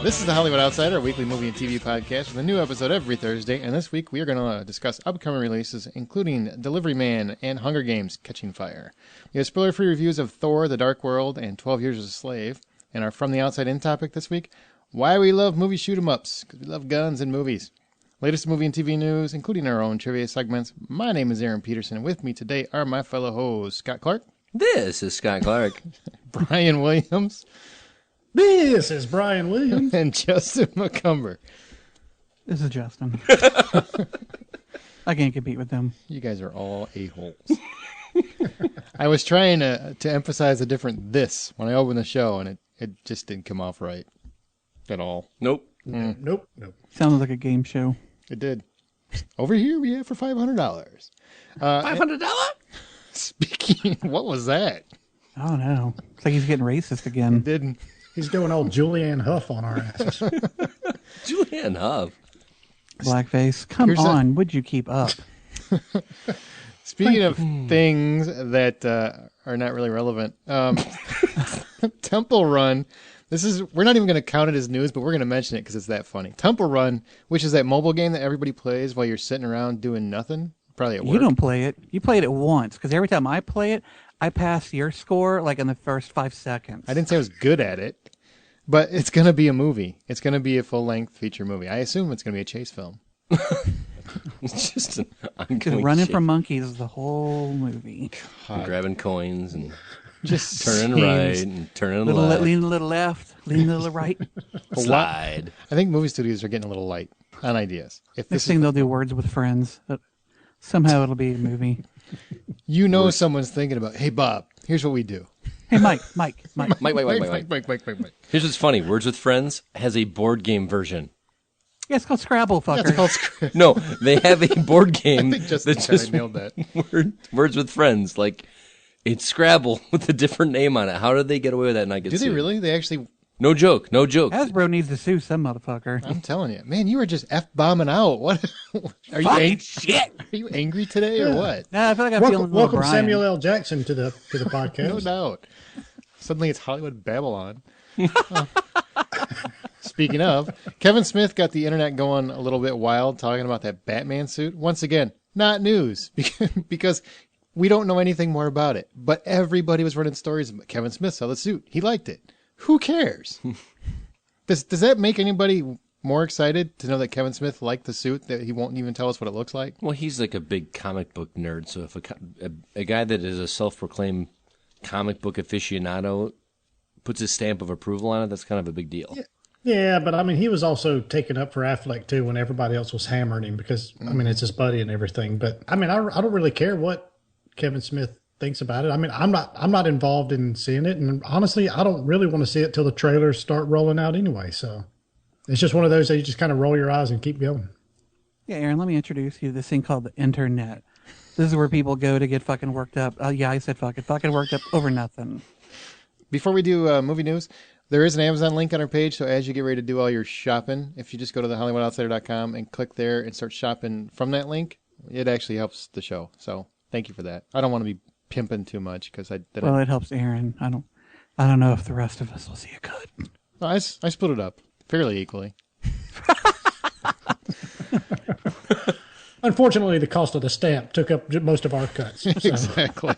This is the Hollywood Outsider, a weekly movie and TV podcast with a new episode every Thursday. And this week we are going to discuss upcoming releases, including Delivery Man and Hunger Games: Catching Fire. We have spoiler-free reviews of Thor: The Dark World and 12 Years a Slave. And our From the Outside In topic this week, why we love movie shoot-'em-ups, because we love guns and movies. Latest movie and TV news, including our own trivia segments. My name is Aaron Peterson, and with me today are my fellow hosts, Scott Clark. This is Scott Clark. Brian Williams. This is Brian Williams. And Justin McCumber. This is Justin. I can't compete with them. You guys are all a-holes. I was trying to emphasize a different this when I opened the show, and it just didn't come off right at all. Nope. Nope. Sounded like a game show. It did. Over here we have for $500. $500? Speaking, what was that? I don't know. It's like he's getting racist again. Didn't. He's going old Julianne Hough on our asses. Julianne Hough. Blackface. Come on. Would you keep up? Speaking of things that are not really relevant, Temple Run. We're not even going to count it as news, but we're going to mention it because it's that funny. Temple Run, which is that mobile game that everybody plays while you're sitting around doing nothing, probably at work. You don't play it. You played it once, because every time I play it, I pass your score like in the first 5 seconds. I didn't say I was good at it, but it's going to be a movie. It's going to be a full-length feature movie. I assume it's going to be a chase film. It's just an ongoing running shit. from monkeys is the whole movie. And grabbing coins and Just turning right and turning left. Lean a little left, lean a little right. Slide. I think movie studios are getting a little light on ideas. If Next thing they'll do Words with Friends. Somehow it'll be a movie. Someone's thinking about, hey, Bob, here's what we do. Hey, Mike. Mike. Mike. Here's what's funny. Words with Friends has a board game version. Yeah, it's called Scrabble, fucker. That's called script. No, they have a board game I think Justin that's kinda just nailed that. Words with Friends. Like, it's Scrabble with a different name on it. How did they get away with that and not get Do they sued? really? They actually... No joke. Hasbro needs to sue some motherfucker. I'm telling you. Man, you were just F-bombing out. What? Are you Shit. Are you angry today or what? Nah, I feel like I'm feeling Welcome Brian. Samuel L. Jackson to the podcast. No doubt. Suddenly it's Hollywood Babylon. Speaking of, Kevin Smith got the internet going a little bit wild talking about that Batman suit. Once again, not news because we don't know anything more about it. But everybody was running stories about Kevin Smith saw the suit. He liked it. Who cares? Does that make anybody more excited to know that Kevin Smith liked the suit, that he won't even tell us what it looks like? Well, he's like a big comic book nerd, so if a guy that is a self-proclaimed comic book aficionado puts his stamp of approval on it, that's kind of a big deal. Yeah, but I mean, he was also taken up for Affleck too when everybody else was hammering him because, I mean, it's his buddy and everything. But I mean, I don't really care what Kevin Smith thinks about it. I mean, I'm not involved in seeing it, and honestly, I don't really want to see it till the trailers start rolling out anyway. So it's just one of those that you just kind of roll your eyes and keep going. Yeah, Aaron, let me introduce you to this thing called the internet. This is where people go to get fucking worked up. Oh, yeah, I said fucking worked up over nothing. Before we do movie news, there is an Amazon link on our page, so as you get ready to do all your shopping, if you just go to thehollywoodoutsiders.com and click there and start shopping from that link, it actually helps the show. So thank you for that. I don't want to be pimping too much because Well, it helps Aaron. I don't know if the rest of us will see it good. No, I split it up fairly equally. Unfortunately, the cost of the stamp took up most of our cuts. So. Exactly.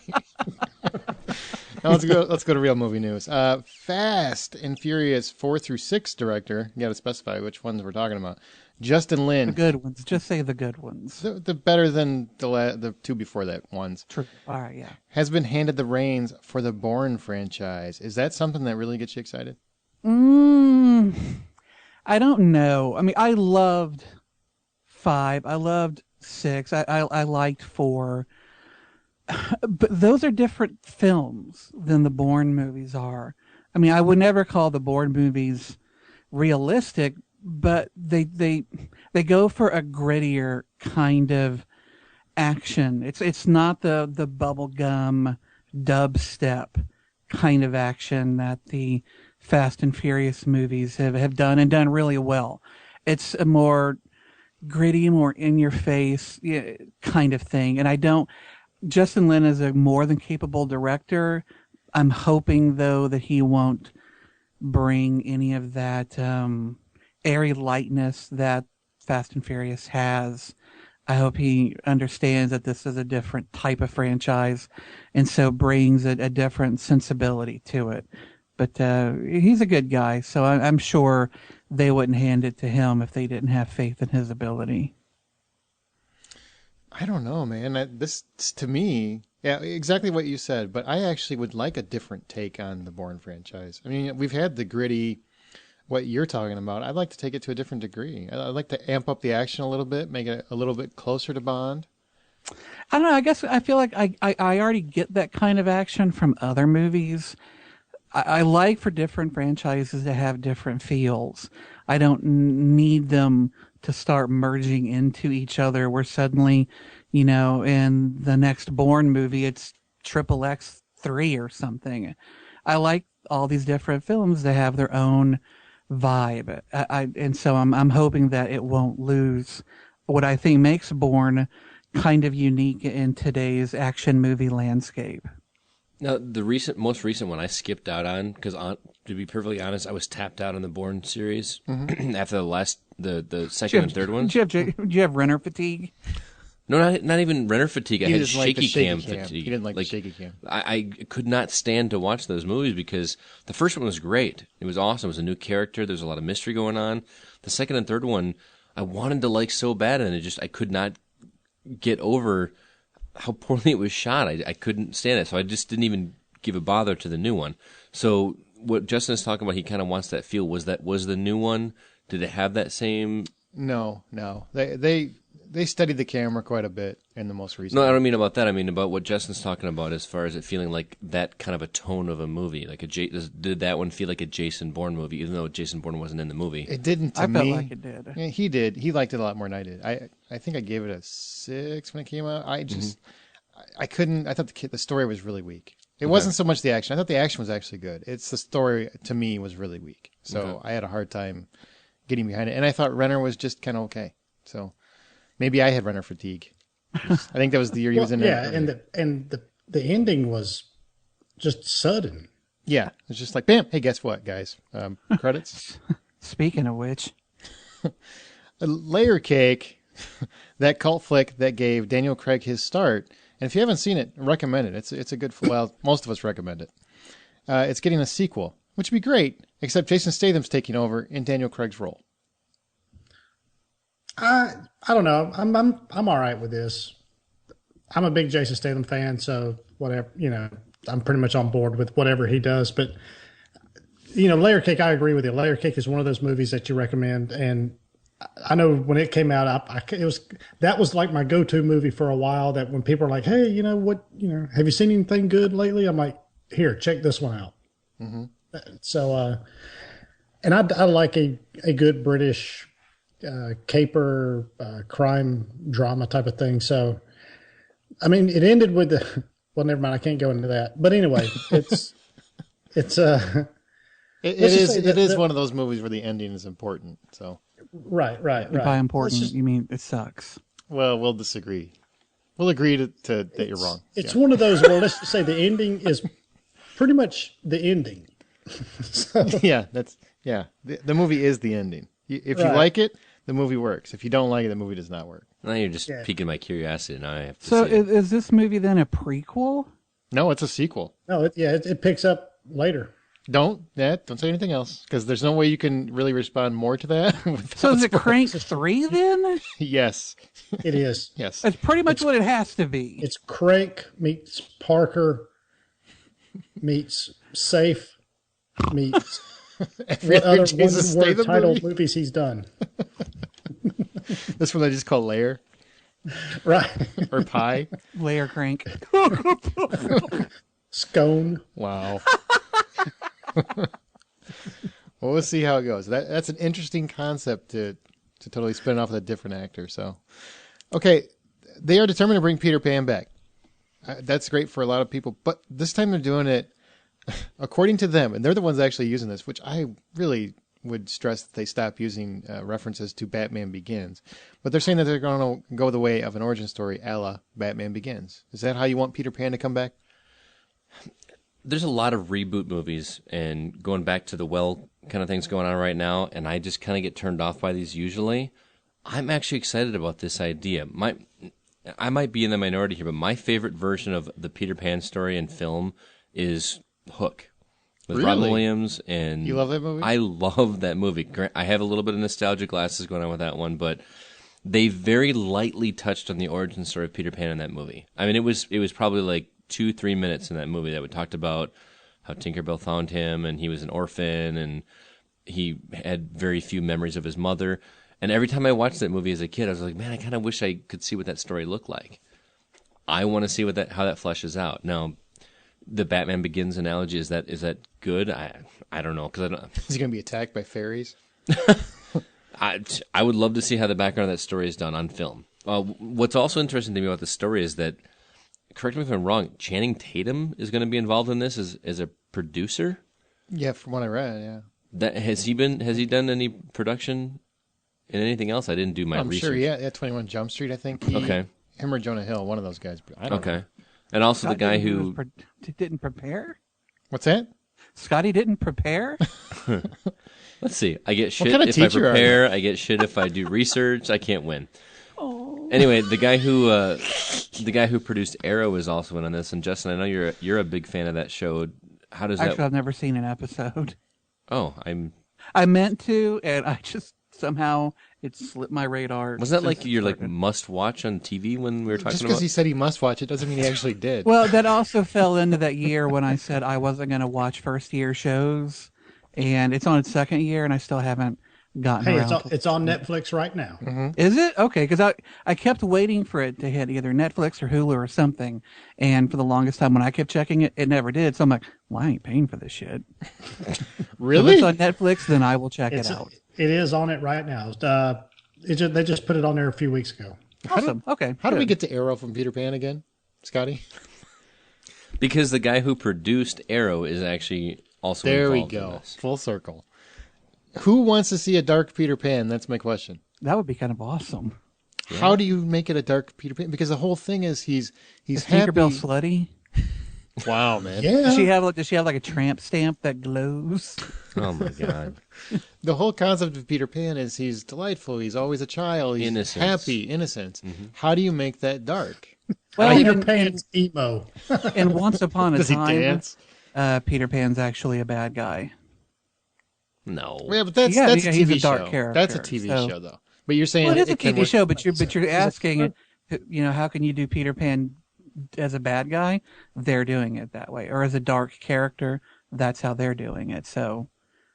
Now let's go to real movie news. Fast and Furious 4 through 6 director. You got to specify which ones we're talking about. Justin Lin. The good ones. Just say the good ones. The better than the two before that ones. True. All right, yeah. Has been handed the reins for the Bourne franchise. Is that something that really gets you excited? I don't know. I mean, I loved 5. I loved 6. I liked 4. But those are different films than the Bourne movies are. I mean, I would never call the Bourne movies realistic, but they go for a grittier kind of action. It's not the bubblegum dubstep kind of action that the Fast and Furious movies have done and done really well. It's a more gritty, more in your face kind of thing. And Justin Lin is a more than capable director. I'm hoping though that he won't bring any of that airy lightness that Fast and Furious has. I hope he understands that this is a different type of franchise, and so brings a different sensibility to it. But he's a good guy, so I'm sure they wouldn't hand it to him if they didn't have faith in his ability. I don't know, man. This, to me, yeah, exactly what you said, but I actually would like a different take on the Bourne franchise. I mean, we've had the gritty, what you're talking about. I'd like to take it to a different degree. I'd like to amp up the action a little bit, make it a little bit closer to Bond. I don't know. I guess I feel like I already get that kind of action from other movies. I like for different franchises to have different feels. I don't need them to start merging into each other where suddenly, in the next Bourne movie, it's Triple X3 or something. I like all these different films to have their own vibe. And so I'm hoping that it won't lose what I think makes Bourne kind of unique in today's action movie landscape. Now, the most recent one I skipped out on because, to be perfectly honest, I was tapped out on the Bourne series after the second and third ones. Do you have Renner fatigue? No, not even Renner fatigue. I had Like shaky cam fatigue. He didn't like the shaky cam. I could not stand to watch those movies because the first one was great. It was awesome. It was a new character. There's a lot of mystery going on. The second and third one, I wanted to like so bad, and I could not get over how poorly it was shot. I couldn't stand it, so I just didn't even give a bother to the new one. So what Justin is talking about, he kind of wants that feel. Was the new one? Did it have that same? No. They studied the camera quite a bit in the most recent. No, I don't mean about that. I mean about what Justin's talking about as far as it feeling like that kind of a tone of a movie. Like did that one feel like a Jason Bourne movie, even though Jason Bourne wasn't in the movie? It didn't to I me. felt like it did. Yeah, he did. He liked it a lot more than I did. I think I gave it a 6 when it came out. I couldn't. I thought the story was really weak. It wasn't so much the action. I thought the action was actually good. It's the story to me was really weak. So I had a hard time getting behind it. And I thought Renner was just kind of okay. So maybe I had Renner fatigue. I think that was the year he was in yeah, there. and the ending was just sudden. Yeah, it's just like, bam, hey, guess what, guys? Credits. Speaking of which, Layer Cake, that cult flick that gave Daniel Craig his start. And if you haven't seen it, recommend it. It's a good, well, most of us recommend it. It's getting a sequel, which would be great, except Jason Statham's taking over in Daniel Craig's role. I don't know. I'm all right with this. I'm a big Jason Statham fan, so whatever, I'm pretty much on board with whatever he does. But Layer Cake, I agree with you. Layer Cake is one of those movies that you recommend, and I know when it came out, that was like my go-to movie for a while. That when people are like, "Hey, have you seen anything good lately?" I'm like, "Here, check this one out." Mm-hmm. So, and I like a good British caper crime drama type of thing. So, I mean, it ended with well, never mind. I can't go into that. But anyway, it is one of those movies where the ending is important. So. Right. by important, you mean it sucks. Well, we'll disagree. We'll agree to that you're wrong. It's one of those where let's just say the ending is pretty much the ending. So, yeah, the movie is the ending. If you like it, the movie works. If you don't like it, the movie does not work. Now you're just piquing my curiosity. Now I have to. So see it. is this movie then a prequel? No, it's a sequel. No, it picks up later. Don't say anything else, because there's no way you can really respond more to that. So is it Crank 3 then? Yes. It is. Yes. That's pretty much what it has to be. It's Crank meets Parker meets Safe meets what other one-word title movies he's done. This one I just call Layer. Right. Or Pie. Layer Crank. Scone. Wow. Well, we'll see how it goes. That's an interesting concept to totally spin off with a different actor. So, okay, they are determined to bring Peter Pan back. That's great for a lot of people, but this time they're doing it according to them, and they're the ones actually using this, which I really would stress that they stop using references to Batman Begins. But they're saying that they're going to go the way of an origin story a la Batman Begins. Is that how you want Peter Pan to come back? there's a lot of reboot movies and going back to the well kind of things going on right now, and I just kind of get turned off by these usually. I'm actually excited about this idea. I might be in the minority here, but my favorite version of the Peter Pan story in film is Hook with Robin Really? Williams. And You love that movie? I love that movie. I have a little bit of nostalgia glasses going on with that one, but they very lightly touched on the origin story of Peter Pan in that movie. I mean, it was probably like 2-3 minutes in that movie that we talked about how Tinkerbell found him and he was an orphan and he had very few memories of his mother. And every time I watched that movie as a kid, I was like, man, I kind of wish I could see what that story looked like. I want to see how that fleshes out. Now, the Batman Begins analogy, is that good? I don't know, because I don't. Is he going to be attacked by fairies? I would love to see how the background of that story is done on film. What's also interesting to me about the story is that, correct me if I'm wrong, Channing Tatum is going to be involved in this as a producer. Yeah, from what I read, yeah. Has he done any production in anything else? I didn't do my I'm research. sure, yeah, 21 Jump Street, I think. Him or Jonah Hill, one of those guys. I don't know. And also Scott the guy who didn't prepare. What's that? Scotty didn't prepare. Let's see. I get shit kind of if I teacher are prepare. I get shit if I do research. I can't win. Oh. Anyway, the guy who produced Arrow is also in on this. And Justin, I know you're a big fan of that show. How does Actually, that? I've never seen an episode. Oh, I meant to, and I just somehow it slipped my radar. Was that like since it your started. must watch on TV when we were talking Just about? because he said he must watch it doesn't mean he actually did. Well, that also fell into that year when I said I wasn't going to watch first year shows, and it's on its second year, and I still haven't gotten Hey, around. it's on Netflix right now. Is it? Okay, because I kept waiting for it to hit either Netflix or Hulu or something, and for the longest time when I kept checking it, it never did. So I'm like, well, I ain't paying for this shit. Really? If it's on Netflix, then I will check it out. It is on it right now. They just put it on there a few weeks ago. Awesome. Okay. How do we good. get to Arrow from Peter Pan again, Scotty? Because the guy who produced Arrow is actually also There we involved in go. this. Full circle. Who wants to see a dark Peter Pan? That's my question. That would be kind of awesome. How do you make it a dark Peter Pan? Because the whole thing is he's Is happy. Tinkerbell slutty? Wow, man. Yeah. Does she have like a tramp stamp that glows? Oh my god. The whole concept of Peter Pan is he's delightful. He's always a child. He's Innocence. happy, innocent. How do you make that dark? Well, Peter and, Pan's emo. and once upon a Does he time, dance? Peter Pan's actually a bad guy. No. Yeah, but that's Yeah, a he's TV a dark show. character, That's a TV so- show, though. But you're saying Well, it is a can TV work- show, but you're asking, how can you do Peter Pan as a bad guy? They're doing it that way, or as a dark character. That's how they're doing it. So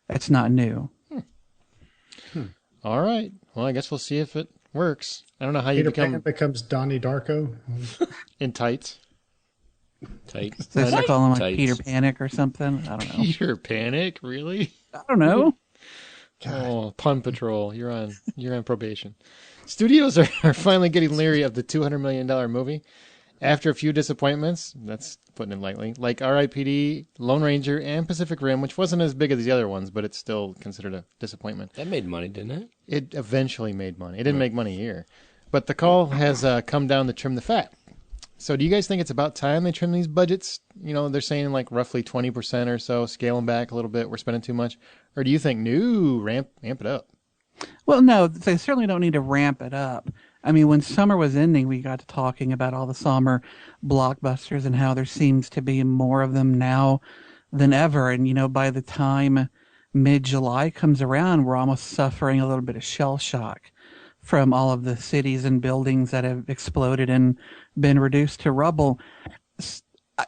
it's not new. All right. Well, I guess we'll see if it works. I don't know how you Peter become Pan becomes Donnie Darko. in tights. Tight. So they call him like Tights. Peter Panic or something. I don't know. Peter Panic, really? I don't know. Oh, Pun Patrol, you're on probation. Studios are finally getting leery of the $200 million movie after a few disappointments. That's putting it lightly. Like R.I.P.D., Lone Ranger, and Pacific Rim, which wasn't as big as the other ones, but it's still considered a disappointment. That made money, didn't it? It eventually made money. It didn't make money here. But the call has come down to trim the fat. So do you guys think it's about time they trim these budgets? You know, they're saying like roughly 20% or so, scale them back a little bit, we're spending too much. Or do you think, no, ramp it up? Well, no, they certainly don't need to ramp it up. I mean, when summer was ending, we got to talking about all the summer blockbusters and how there seems to be more of them now than ever. And, by the time mid-July comes around, we're almost suffering a little bit of shell shock from all of the cities and buildings that have exploded and been reduced to rubble.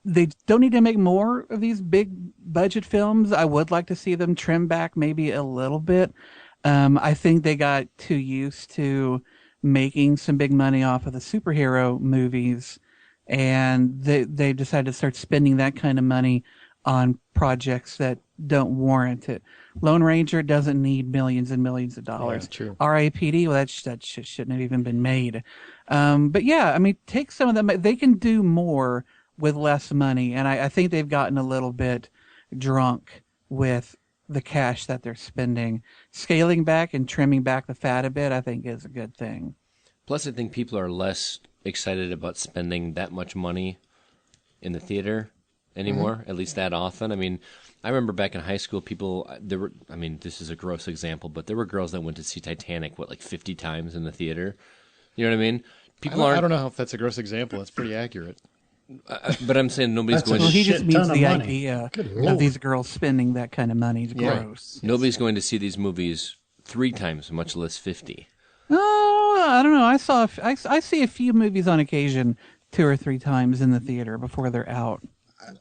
They don't need to make more of these big budget films. I would like to see them trim back maybe a little bit. I think they got too used to making some big money off of the superhero movies, and they decided to start spending that kind of money on projects that don't warrant it. Lone Ranger doesn't need millions and millions of dollars. Yeah, true. R.I.P.D., well, that shit shouldn't have even been made. But yeah, I mean, take some of them. They can do more with less money, and I think they've gotten a little bit drunk with the cash that they're spending. Scaling back and trimming back the fat a bit, I think, is a good thing. Plus, I think people are less excited about spending that much money in the theater anymore, at least that often. I mean, I remember back in high school, this is a gross example, but there were girls that went to see Titanic, like 50 times in the theater. You know what I mean? I don't know if that's a gross example. It's pretty accurate. But I'm saying nobody's going to... Well, he just shit means ton of the money. idea Good of Lord. these girls spending that kind of money is Yeah. gross. Nobody's going to see these movies 3 times, much less 50. Oh, I don't know. I see a few movies on occasion 2 or 3 times in the theater before they're out.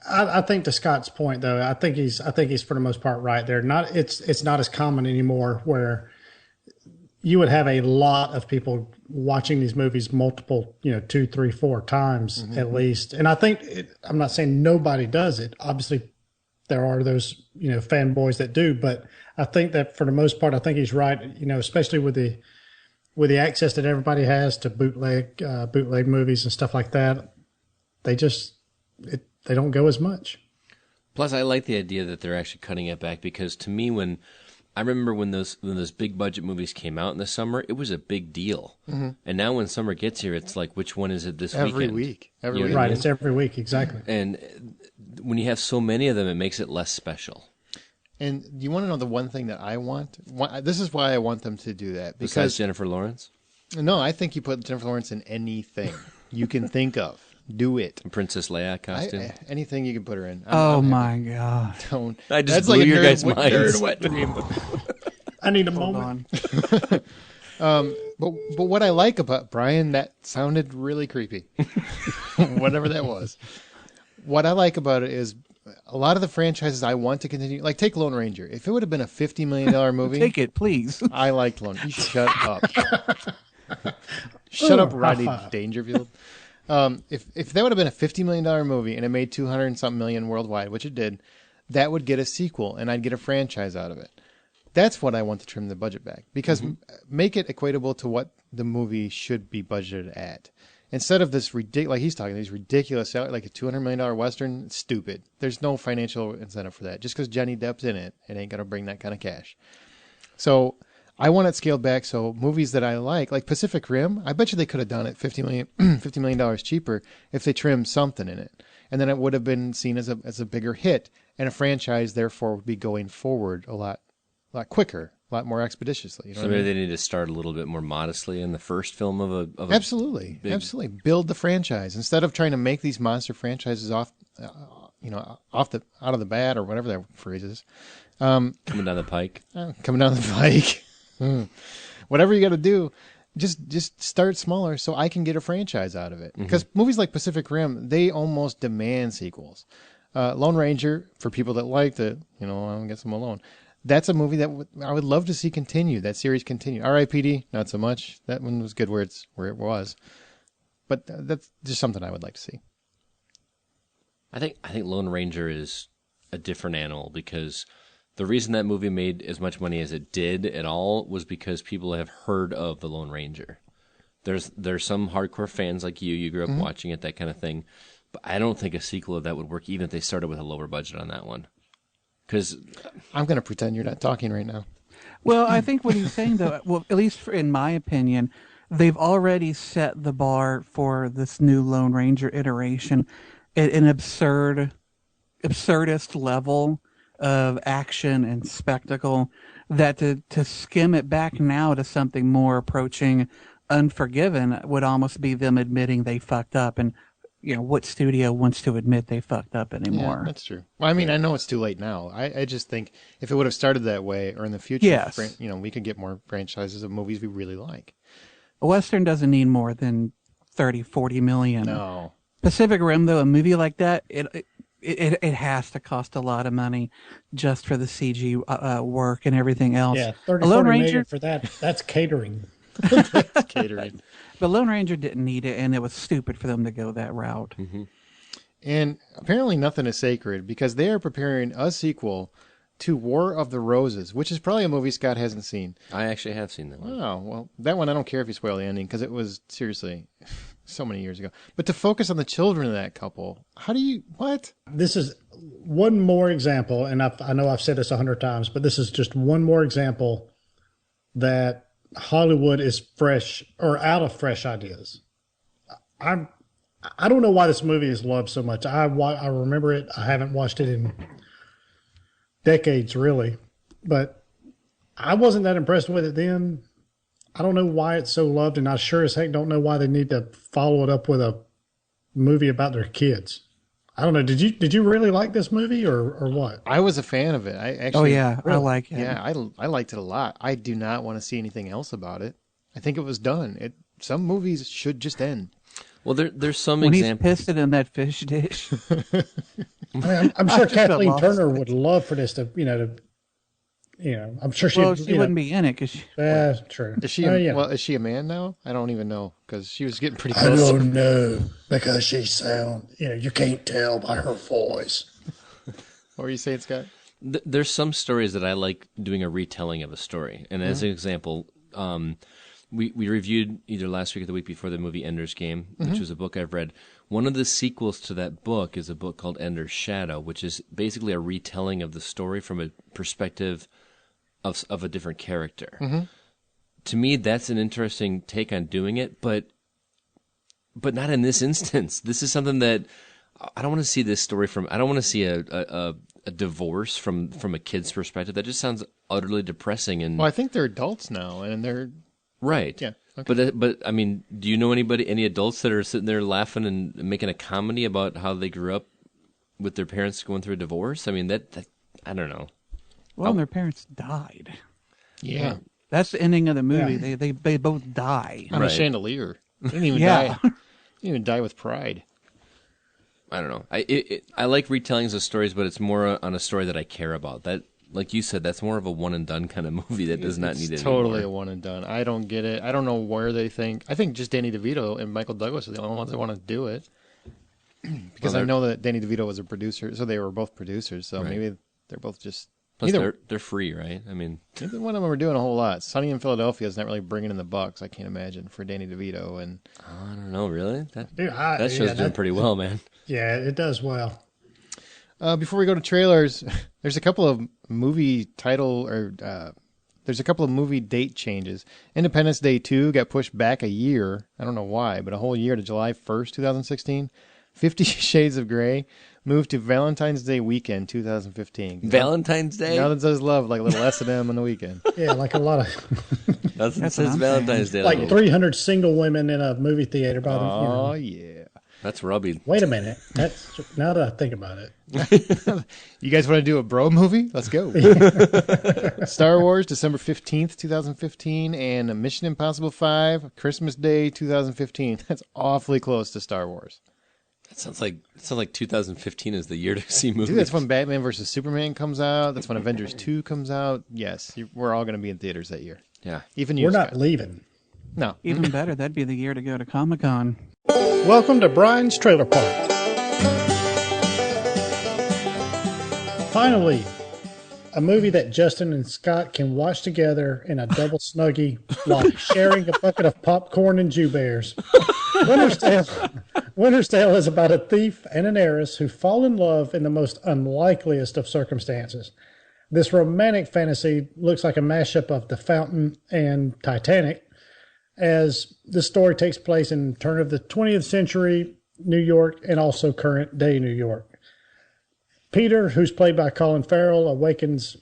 I think to Scott's point, though, I think he's for the most part right there. It's not as common anymore where you would have a lot of people watching these movies multiple, 2, 3, 4 times at least. And I think I'm not saying nobody does it. Obviously, there are those fanboys that do, but I think that for the most part, I think he's right. Especially with the access that everybody has to bootleg movies and stuff like that, they don't go as much. Plus, I like the idea that they're actually cutting it back because to me, I remember when those big budget movies came out in the summer, it was a big deal. Mm-hmm. And now when summer gets here, it's like, which one is it this weekend? Every week. Right, it's every week, exactly. And when you have so many of them, it makes it less special. And you want to know the one thing that I want? This is why I want them to do that. Besides Jennifer Lawrence? No, I think you put Jennifer Lawrence in anything you can think of. Do it. Princess Leia costume? Anything you can put her in. I'm happy. God. Don't. I just That's blew like your guys' nerd minds. wet dream. I need a Hold moment. on. But what I like about Brian, that sounded really creepy. Whatever that was. What I like about it is a lot of the franchises I want to continue, like take Lone Ranger. If it would have been a $50 million movie, Take it, please. I liked Lone. You shut up. Shut up, Rodney Dangerfield. If that would have been a $50 million movie and it made 200 and something million worldwide, which it did, that would get a sequel and I'd get a franchise out of it. That's what I want to trim the budget back because make it equatable to what the movie should be budgeted at. Instead of this like he's talking, these ridiculous, like a $200 million Western, it's stupid. There's no financial incentive for that. Just because Johnny Depp's in it, it ain't going to bring that kind of cash. So I want it scaled back so movies that I like Pacific Rim, I bet you they could have done it $50 million cheaper if they trimmed something in it. And then it would have been seen as a bigger hit, and a franchise, therefore, would be going forward a lot quicker, a lot more expeditiously. You know So maybe they need to start a little bit more modestly in the first film of a Absolutely. Build the franchise instead of trying to make these monster franchises out of the bat or whatever that phrase is. coming down the pike. Coming down the pike. Whatever you got to do, just start smaller so I can get a franchise out of it. Because movies like Pacific Rim, they almost demand sequels. Lone Ranger, for people that liked it, I guess I'm alone. That's a movie that I would love to see continue. That series continue. R.I.P.D. Not so much. That one was good where it was, but that's just something I would like to see. I think Lone Ranger is a different animal because the reason that movie made as much money as it did at all was because people have heard of the Lone Ranger. There's some hardcore fans like you grew up watching it, that kind of thing. But I don't think a sequel of that would work even if they started with a lower budget on that one. Because I'm going to pretend you're not talking right now. Well, I think what he's saying, though, at least in my opinion, they've already set the bar for this new Lone Ranger iteration at an absurdist level of action and spectacle that to skim it back now to something more approaching Unforgiven would almost be them admitting they fucked up. And what studio wants to admit they fucked up anymore? Yeah, that's true. Well, I mean, I know it's too late now. I just think if it would have started that way or in the future, yes. We could get more franchises of movies we really like. A Western doesn't need more than 30, 40 million. No. Pacific Rim, though, a movie like that, it has to cost a lot of money just for the CG work and everything else. Yeah, 30, Lone 40 Ranger million for that. That's catering. Catering. But Lone Ranger didn't need it, and it was stupid for them to go that route. Mm-hmm. And apparently nothing is sacred because they are preparing a sequel to War of the Roses, which is probably a movie Scott hasn't seen. I actually have seen that one. Oh, well, that one I don't care if you spoil the ending because it was seriously so many years ago. But to focus on the children of that couple, what? This is one more example, and I know I've said this 100 times, but this is just one more example that Hollywood is fresh or out of fresh ideas. I I don't know why this movie is loved so much. I remember it. I haven't watched it in decades, really, but I wasn't that impressed with it then. I don't know why it's so loved, and I sure as heck don't know why they need to follow it up with a movie about their kids. I don't know. Did you really like this movie or what? I was a fan of it. I actually. Oh yeah, I Really? like it. Yeah, I liked it a lot. I do not want to see anything else about it. I think it was done. Some movies should just end. Well, there's some When he's examples. pissing in that fish dish. I mean, I'm sure just felt Kathleen lost. Turner would love for this to, I'm sure she'd, Well, she wouldn't be in it because Yeah, true. Is she? Yeah. Well, is she a man now? I don't even know because she was getting pretty I close. don't know because she sounds, you can't tell by her voice. What were you saying, Scott? There's some stories that I like doing a retelling of a story. And as an example, we reviewed either last week or the week before the movie Ender's Game, which was a book I've read. One of the sequels to that book is a book called Ender's Shadow, which is basically a retelling of the story from a perspective of a different character. To me, that's an interesting take on doing it, but not in this instance. This is something that I don't want to see this story from. I don't want to see a divorce from a kid's perspective. That just sounds utterly depressing. And Well, I think they're adults now, and they're right, yeah. Okay. But I mean, do you know any adults that are sitting there laughing and making a comedy about how they grew up with their parents going through a divorce? I mean, that I don't know. well, their parents died. Yeah, That's the ending of the movie. Yeah. They both die. on Right. a chandelier. They didn't even Yeah. die. They didn't even die with pride. I don't know. I like retellings of stories, but it's more on a story that I care about. That, like you said, that's more of a one and done kind of movie that does not need it Totally anymore. a one and done. I don't get it. I don't know where they think. I think just Danny DeVito and Michael Douglas are the only ones that want to do it. Because Well, I know that Danny DeVito was a producer, so they were both producers. So Right. maybe they're both just Plus, neither they're free, right? I mean, neither one of them are doing a whole lot. Sunny in Philadelphia is not really bringing in the bucks. I can't imagine for Danny DeVito. And I don't know, really. That Dude, that show's doing pretty well, man. Yeah, it does well. before we go to trailers, there's a couple of movie title or there's a couple of movie date changes. Independence Day 2 got pushed back a year. I don't know why, but a whole year to July 1st, 2016. 50 Shades of Grey moved to Valentine's Day weekend, 2015. Valentine's Day? Nothing says love like a little S&M on the weekend. Yeah, like a lot of, Nothing That's says what I'm Valentine's Day. like Little- 300 single women in a movie theater by the, Oh, yeah. That's Robbie. Wait a minute. That's, now that I think about it. You guys want to do a bro movie? Let's go. Star Wars, December 15th, 2015, and Mission Impossible 5, Christmas Day, 2015. That's awfully close to Star Wars. That sounds like 2015 is the year to see movies. Dude, that's when Batman vs. Superman comes out. That's when Avengers 2 comes out. Yes, we're all going to be in theaters that year. Yeah. Even you, We're not Scott. leaving. No. Even better, that'd be the year to go to Comic-Con. Welcome to Brian's Trailer Park. Finally, a movie that Justin and Scott can watch together in a double snuggie while sharing a bucket of popcorn and Jew bears. Winter's Tale is about a thief and an heiress who fall in love in the most unlikeliest of circumstances. This romantic fantasy looks like a mashup of The Fountain and Titanic, as this story takes place in turn of the 20th century New York and also current day New York. Peter, who's played by Colin Farrell, awakens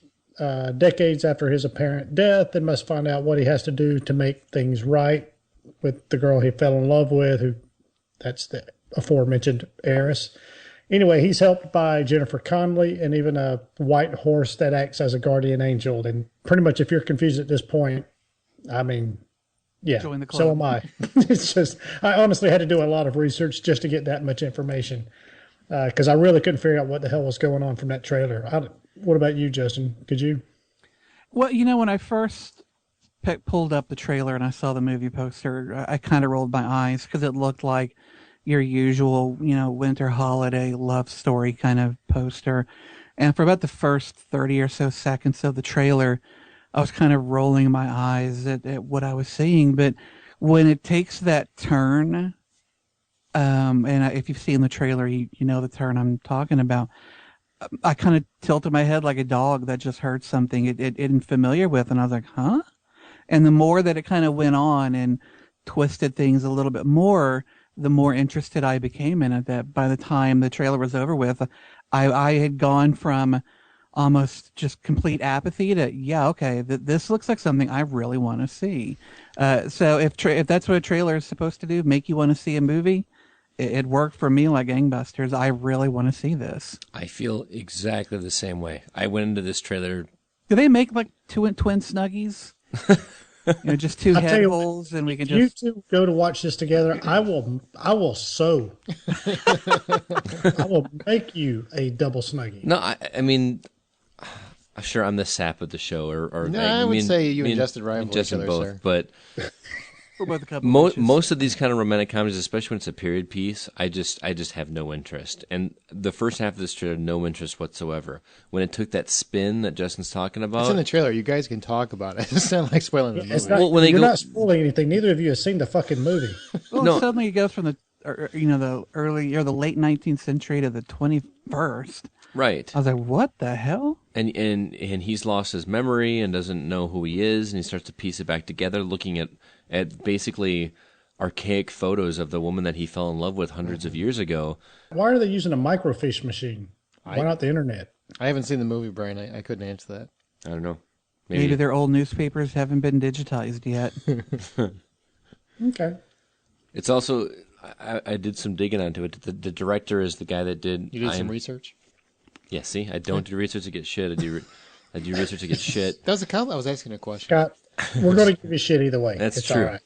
decades after his apparent death and must find out what he has to do to make things right with the girl he fell in love with, who that's the aforementioned heiress. Anyway, he's helped by Jennifer Connelly and even a white horse that acts as a guardian angel. And pretty much if you're confused at this point, I mean, yeah, Join the club. so am I. It's just, I honestly had to do a lot of research just to get that much information because I really couldn't figure out what the hell was going on from that trailer. What about you, Justin? Could you? Well, when I first pulled up the trailer and I saw the movie poster, I kind of rolled my eyes because it looked like your usual, winter holiday love story kind of poster. And for about the first 30 or so seconds of the trailer, I was kind of rolling my eyes at what I was seeing. But when it takes that turn, if you've seen the trailer, you know the turn I'm talking about. I kind of tilted my head like a dog that just heard something it isn't familiar with. And I was like, huh? And the more that it kind of went on and twisted things a little bit more, the more interested I became in it. That by the time the trailer was over with, I had gone from almost just complete apathy to, yeah, okay, this looks like something I really want to see. So if that's what a trailer is supposed to do, make you want to see a movie, it worked for me like gangbusters. I really want to see this. I feel exactly the same way. I went into this trailer. Do they make like twin Snuggies? Just two head holes, and we can you just. two go to watch this together. I will sew. I will make you a double snuggie. No, I mean, I'm sure I'm the sap of the show, or No, I would say you and Justin rival each Justin other, both, sir. but We're both a couple inches. most of these kind of romantic comedies, especially when it's a period piece, I just have no interest. And the first half of this trailer, no interest whatsoever. When it took that spin that Justin's talking about, It's in the trailer. You guys can talk about it. It's not like spoiling the movie. It's not, Well, when they you're go- not spoiling anything. Neither of you have seen the fucking movie. Well, No. suddenly it goes from the early or the late 19th century to the 21st. right? I was like, what the hell? And he's lost his memory and doesn't know who he is, and he starts to piece it back together, looking at basically archaic photos of the woman that he fell in love with hundreds of years ago. Why are they using a microfiche machine? Why not the internet? I haven't seen the movie, Brian. I couldn't answer that. I don't know. Maybe their old newspapers haven't been digitized yet. Okay. It's also I did some digging onto it. The director is the guy that did. You did some research? Yeah, see, I don't do research to get shit. I do research to get shit. That was a comment. I was asking a question. Scott, we're going to give you shit either way. That's it's true. All right.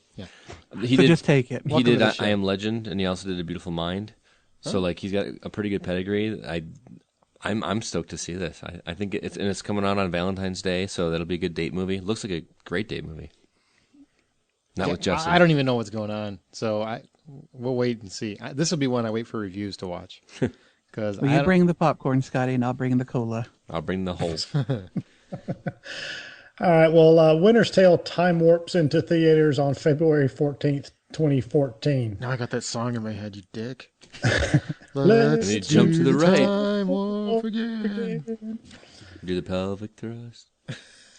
He So did. just take it. He Welcome did to the I show. Am Legend, and he also did A Beautiful Mind. So like he's got a pretty good pedigree. I'm stoked to see this. I think it's coming out on Valentine's Day, so that'll be a good date movie. Looks like a great date movie. Not with Justin. I don't even know what's going on, so we'll wait and see. This will be one I wait for reviews to watch. Because Well, you bring the popcorn, Scotty, and I'll bring the cola. I'll bring the holes. All right. Well, Winter's Tale time warps into theaters on February 14th, 2014. Now I got that song in my head, you dick. Let's And he jumped to the right. Time warp again. Do the pelvic thrust.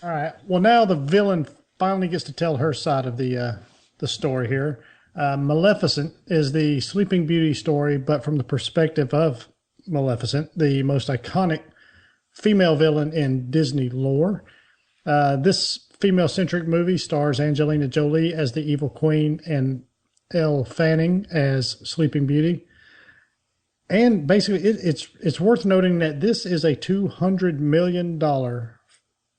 All right. Well, now the villain finally gets to tell her side of the story here. Maleficent is the Sleeping Beauty story, but from the perspective of Maleficent, the most iconic female villain in Disney lore. This female-centric movie stars Angelina Jolie as the evil queen and Elle Fanning as Sleeping Beauty. And basically, it's worth noting that this is a $200 million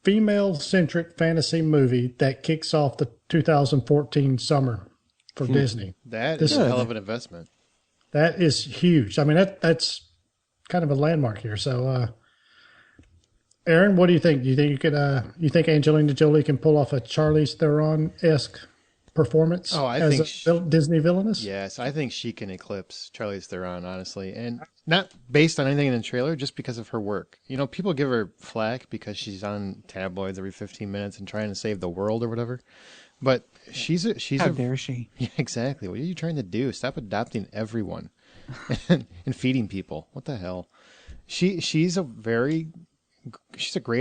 female-centric fantasy movie that kicks off the 2014 summer for Disney. That is a hell of an investment. That is huge. I mean, that's kind of a landmark here. So, Aaron, what do you think? Do you think you think Angelina Jolie can pull off a Charlize Theron-esque performance as a Disney villainess? Yes, I think she can eclipse Charlize Theron, honestly. And not based on anything in the trailer, just because of her work. You know, people give her flack because she's on tabloids every 15 minutes and trying to save the world or whatever. But How dare she? Yeah, exactly. What are you trying to do? Stop adopting everyone and feeding people. What the hell? She's a great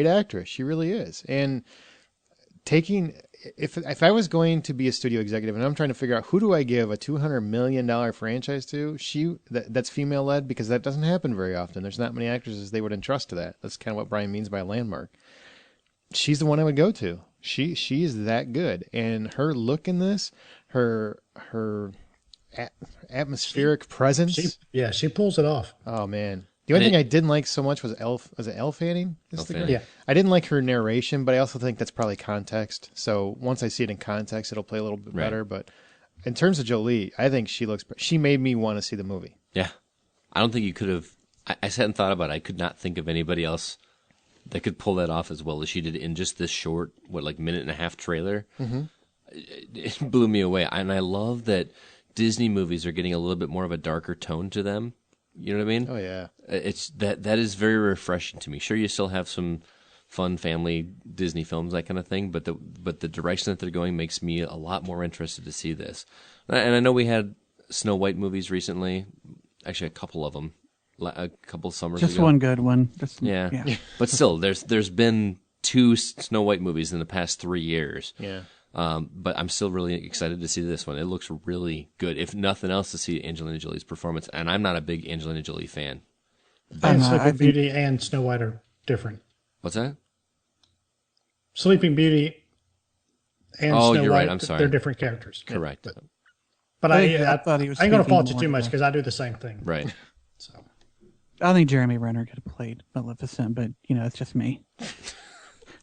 actress. She really is. And if I was going to be a studio executive and I'm trying to figure out who do I give a $200 million franchise to, that's female led, because that doesn't happen very often. There's not many actresses they would entrust to that. That's kind of what Brian means by a landmark. She's the one I would go to. She is that good, and her look in this, her atmospheric presence. She pulls it off. Oh man. The only thing I didn't like so much was Elle Fanning? Yeah. I didn't like her narration, but I also think that's probably context. So once I see it in context, it'll play a little bit better. But in terms of Jolie, I think she made me want to see the movie. Yeah. I don't think you could have. I sat and thought about it. I could not think of anybody else that could pull that off as well as she did in just this short, minute and a half trailer. Mm-hmm. It blew me away. And I love that Disney movies are getting a little bit more of a darker tone to them. You know what I mean? Oh yeah. It's that is very refreshing to me. Sure, you still have some fun family Disney films, that kind of thing, but the direction that they're going makes me a lot more interested to see this. And I know we had Snow White movies recently, actually a couple of them, a couple summers ago. Just one good one. Yeah. But still, there's been 2 Snow White movies in the past 3 years. Yeah. But I'm still really excited to see this one. It looks really good. If nothing else, to see Angelina Jolie's performance. And I'm not a big Angelina Jolie fan. And Sleeping Beauty and Snow White are different. What's that? Sleeping Beauty and Snow you're White, right. I'm sorry. They're different characters. Correct. But I thought he was ain't going to speaking fault you more too much to- because I do the same thing. Right. So I think Jeremy Renner could have played Maleficent, but it's just me.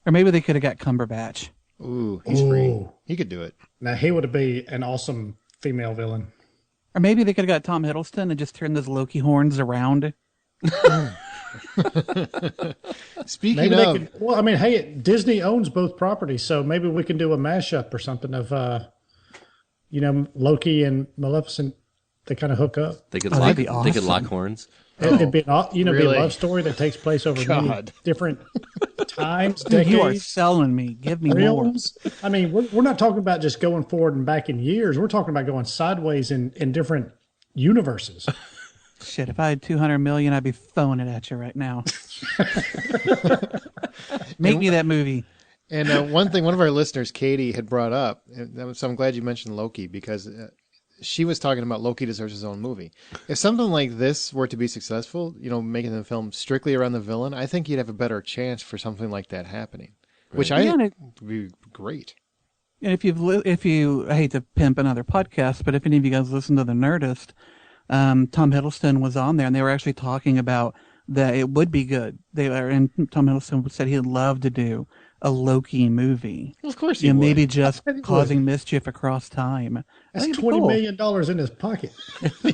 Or maybe they could have got Cumberbatch. Ooh, he's free. He could do it. now he would be an awesome female villain. Or maybe they could have got Tom Hiddleston and just turned those Loki horns around. Speaking Maybe they of, could. Well, I mean, hey, Disney owns both properties, so maybe we can do a mashup or something of, Loki and Maleficent. They kind of hook up. They could that'd be They could awesome. lock horns. It'd be an, be a really? love story that takes place over many God. different times, Dude, you are decades, selling me. Give me more. realms. I mean, we're not talking about just going forward and back in years. We're talking about going sideways in different universes. Shit, if I had 200 million, I'd be throwing it at you right now. Make me that movie. and one thing, one of our listeners, Katie, had brought up, so I'm glad you mentioned Loki because she was talking about Loki deserves his own movie. If something like this were to be successful, making the film strictly around the villain, I think you'd have a better chance for something like that happening, which I Yeah, think would be great. And if you, I hate to pimp another podcast, but if any of you guys listen to The Nerdist, Tom Hiddleston was on there and they were actually talking about that it would be good. And Tom Hiddleston said he'd love to do a Loki movie. Of course he would. Maybe just I think he causing mischief across time. I That's think it'd be $20 cool. million in his pocket.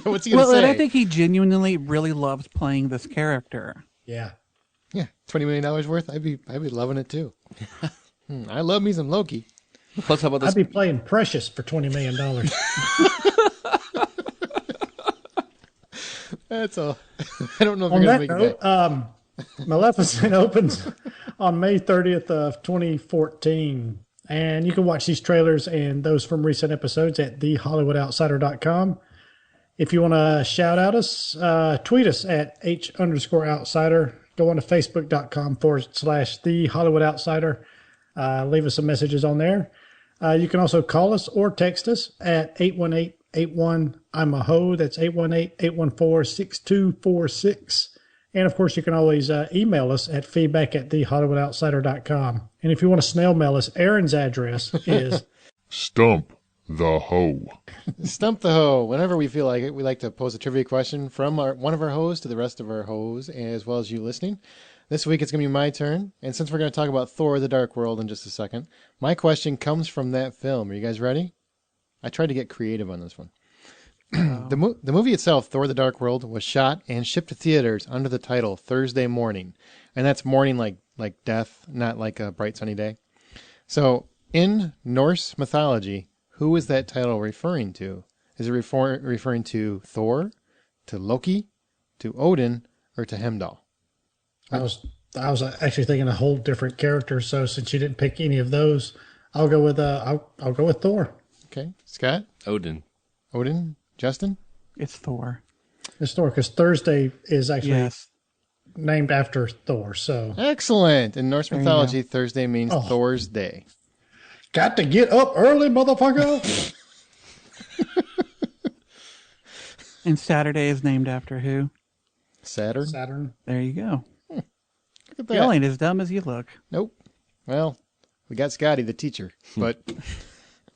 What's he going to Well, and say? I think he genuinely really loves playing this character. Yeah. Yeah, $20 million worth. I'd be loving it too. I love me some Loki. Plus, how about this? I'd be playing Precious for $20 million. That's all. I don't know if On you're that going to make it note, back. Maleficent opens on May 30th of 2014. And you can watch these trailers and those from recent episodes at thehollywoodoutsider.com. If you want to shout out us, tweet us at H_outsider. Go on to facebook.com/thehollywoodoutsider. Leave us some messages on there. You can also call us or text us at 818-81-I'm-a-ho. That's 818-814-6246. And, of course, you can always email us at feedback@thehollywoodoutsider.com. And if you want to snail mail us, Aaron's address is Stump the Hoe. Stump the Hoe. Whenever we feel like it, we like to pose a trivia question from one of our hoes to the rest of our hoes, as well as you listening. This week it's going to be my turn. And since we're going to talk about Thor, the Dark World in just a second, my question comes from that film. Are you guys ready? I tried to get creative on this one. The movie itself, Thor the Dark World, was shot and shipped to theaters under the title Thursday Morning. And that's morning like death, not like a bright sunny day. So in Norse mythology, who is that title referring to? Is it referring to Thor, to Loki, to Odin, or to Heimdall? I was actually thinking a whole different character. So since you didn't pick any of those, I'll go with I'll go with Thor. Okay. Scott? Odin. Odin? Justin? It's Thor. It's Thor because Thursday is actually Yes. named after Thor. So Excellent. In Norse you mythology, Thursday means Oh. Thor's day. got to get up early, motherfucker. And Saturday is named after who? Saturn? Saturn. There you go. Look at that. Y'all ain't as dumb as you look. Nope. Well, we got Scotty, the teacher, but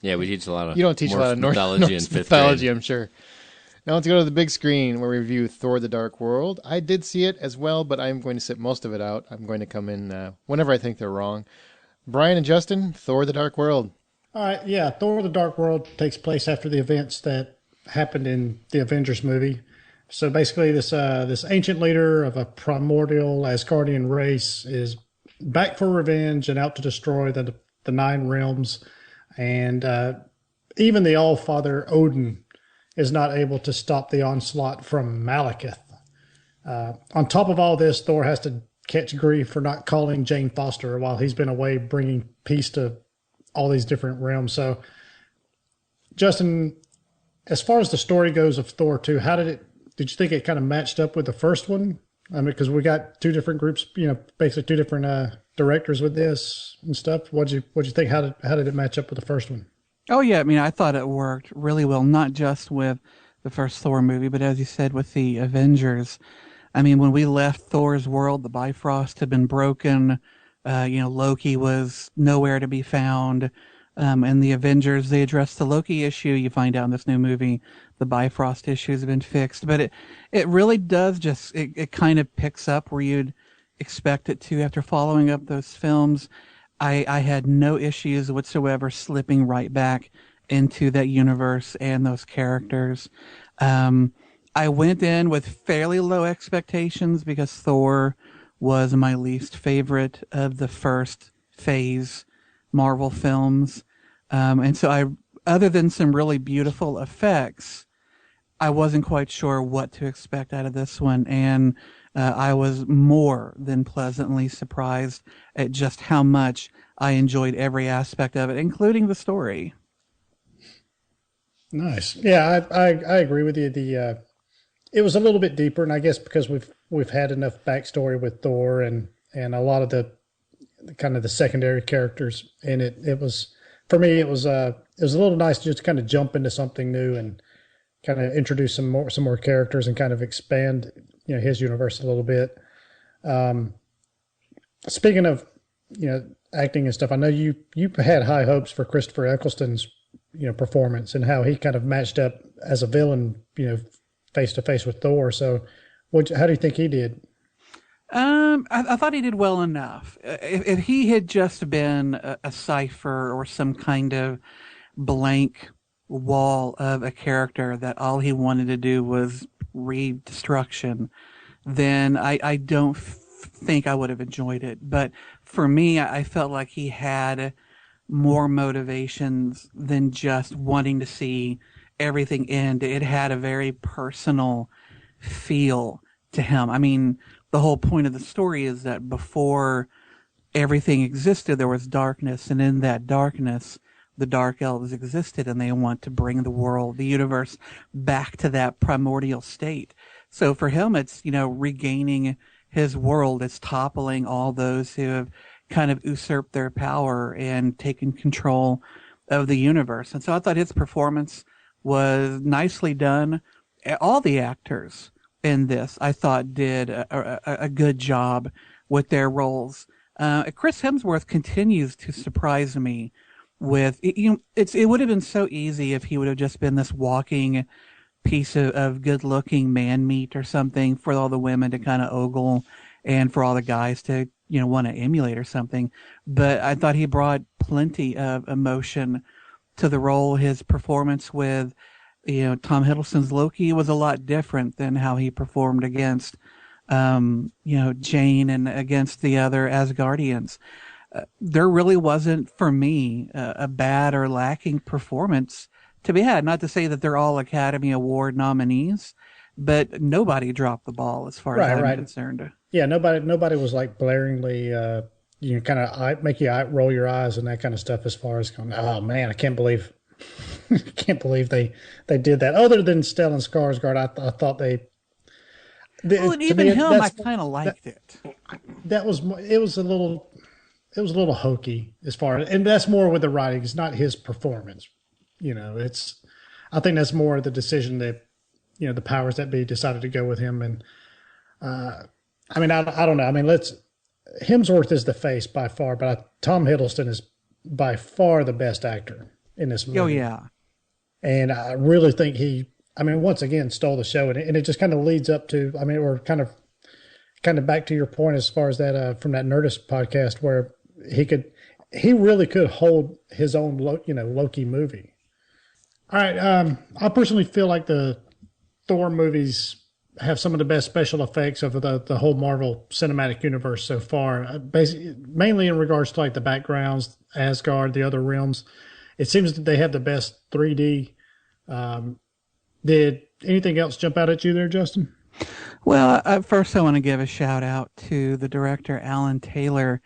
Yeah, we teach a lot of you don't teach a lot of Norse mythology in fifth mythology, grade. I'm sure. Now let's go to the big screen where we review Thor the Dark World. I did see it as well, but I'm going to sit most of it out. I'm going to come in whenever I think they're wrong. Brian and Justin, Thor the Dark World. All right, yeah. Thor: The Dark World takes place after the events that happened in the Avengers movie. So basically, this ancient leader of a primordial Asgardian race is back for revenge and out to destroy the nine realms. And even the All-Father Odin is not able to stop the onslaught from Malekith. On top of all this, Thor has to catch grief for not calling Jane Foster while he's been away bringing peace to all these different realms. So, Justin, as far as the story goes of Thor 2, did you think it kind of matched up with the first one I mean, because we got two different groups, basically two different directors with this and stuff. What'd you think? How did it match up with the first one? Oh yeah, I mean, I thought it worked really well, not just with the first Thor movie, but as you said, with the Avengers. I mean, when we left Thor's world, the Bifrost had been broken. Loki was nowhere to be found. And the Avengers, they addressed the Loki issue. You find out in this new movie, the Bifrost issues have been fixed. But it really does it kind of picks up where you'd expect it to after following up those films. I had no issues whatsoever slipping right back into that universe and those characters. I went in with fairly low expectations because Thor was my least favorite of the first phase Marvel films. And so other than some really beautiful effects, I wasn't quite sure what to expect out of this one. And I was more than pleasantly surprised at just how much I enjoyed every aspect of it, including the story. Nice. Yeah, I agree with you. It was a little bit deeper, and I guess because we've had enough backstory with Thor and a lot of the kind of the secondary characters, and it was, for me, it was a little nice just to kind of jump into something new and kind of introduce some more characters and kind of expand his universe a little bit. Speaking of acting and stuff, I know you had high hopes for Christopher Eccleston's performance and how he kind of matched up as a villain face to face with Thor. So how do you think he did? I thought he did well enough. If he had just been a cipher or some kind of blank wall of a character that all he wanted to do was read destruction, then I don't think I would have enjoyed it. But for me, I felt like he had more motivations than just wanting to see everything end. It had a very personal feel to him. I mean, the whole point of the story is that before everything existed, there was darkness, and in that darkness, the Dark Elves existed, and they want to bring the world, the universe, back to that primordial state. So for him, it's, regaining his world. It's toppling all those who have kind of usurped their power and taken control of the universe. And so I thought his performance was nicely done. All the actors in this, I thought, did a good job with their roles. Chris Hemsworth continues to surprise me with, it would have been so easy if he would have just been this walking piece of good-looking man meat or something for all the women to kind of ogle and for all the guys to, want to emulate or something. But I thought he brought plenty of emotion to the role. His performance with, Tom Hiddleston's Loki was a lot different than how he performed against, Jane and against the other Asgardians. There really wasn't, for me, a bad or lacking performance to be had. Not to say that they're all Academy Award nominees, but nobody dropped the ball as far as I'm concerned. Yeah, nobody was like blaringly, kind of make you roll your eyes and that kind of stuff. As far as going, oh man, I can't believe they did that. Other than Stellan Skarsgård, I thought they. Well, and even him, I kind of liked it. It was a little hokey as far as, and that's more with the writing. It's not his performance. I think that's more the decision that, the powers that be decided to go with him. And, I don't know. I mean, Hemsworth is the face by far, but Tom Hiddleston is by far the best actor in this movie. Oh, yeah. And I really think he, once again, stole the show. And it just kind of leads up to, we're kind of back to your point as far as that, from that Nerdist podcast where he really could hold his own, Loki movie. All right. I personally feel like the Thor movies have some of the best special effects of the whole Marvel Cinematic Universe so far. Basically, mainly in regards to like the backgrounds, Asgard, the other realms. It seems that they have the best 3D. Did anything else jump out at you there, Justin? Well, first I want to give a shout out to the director, Alan Taylor.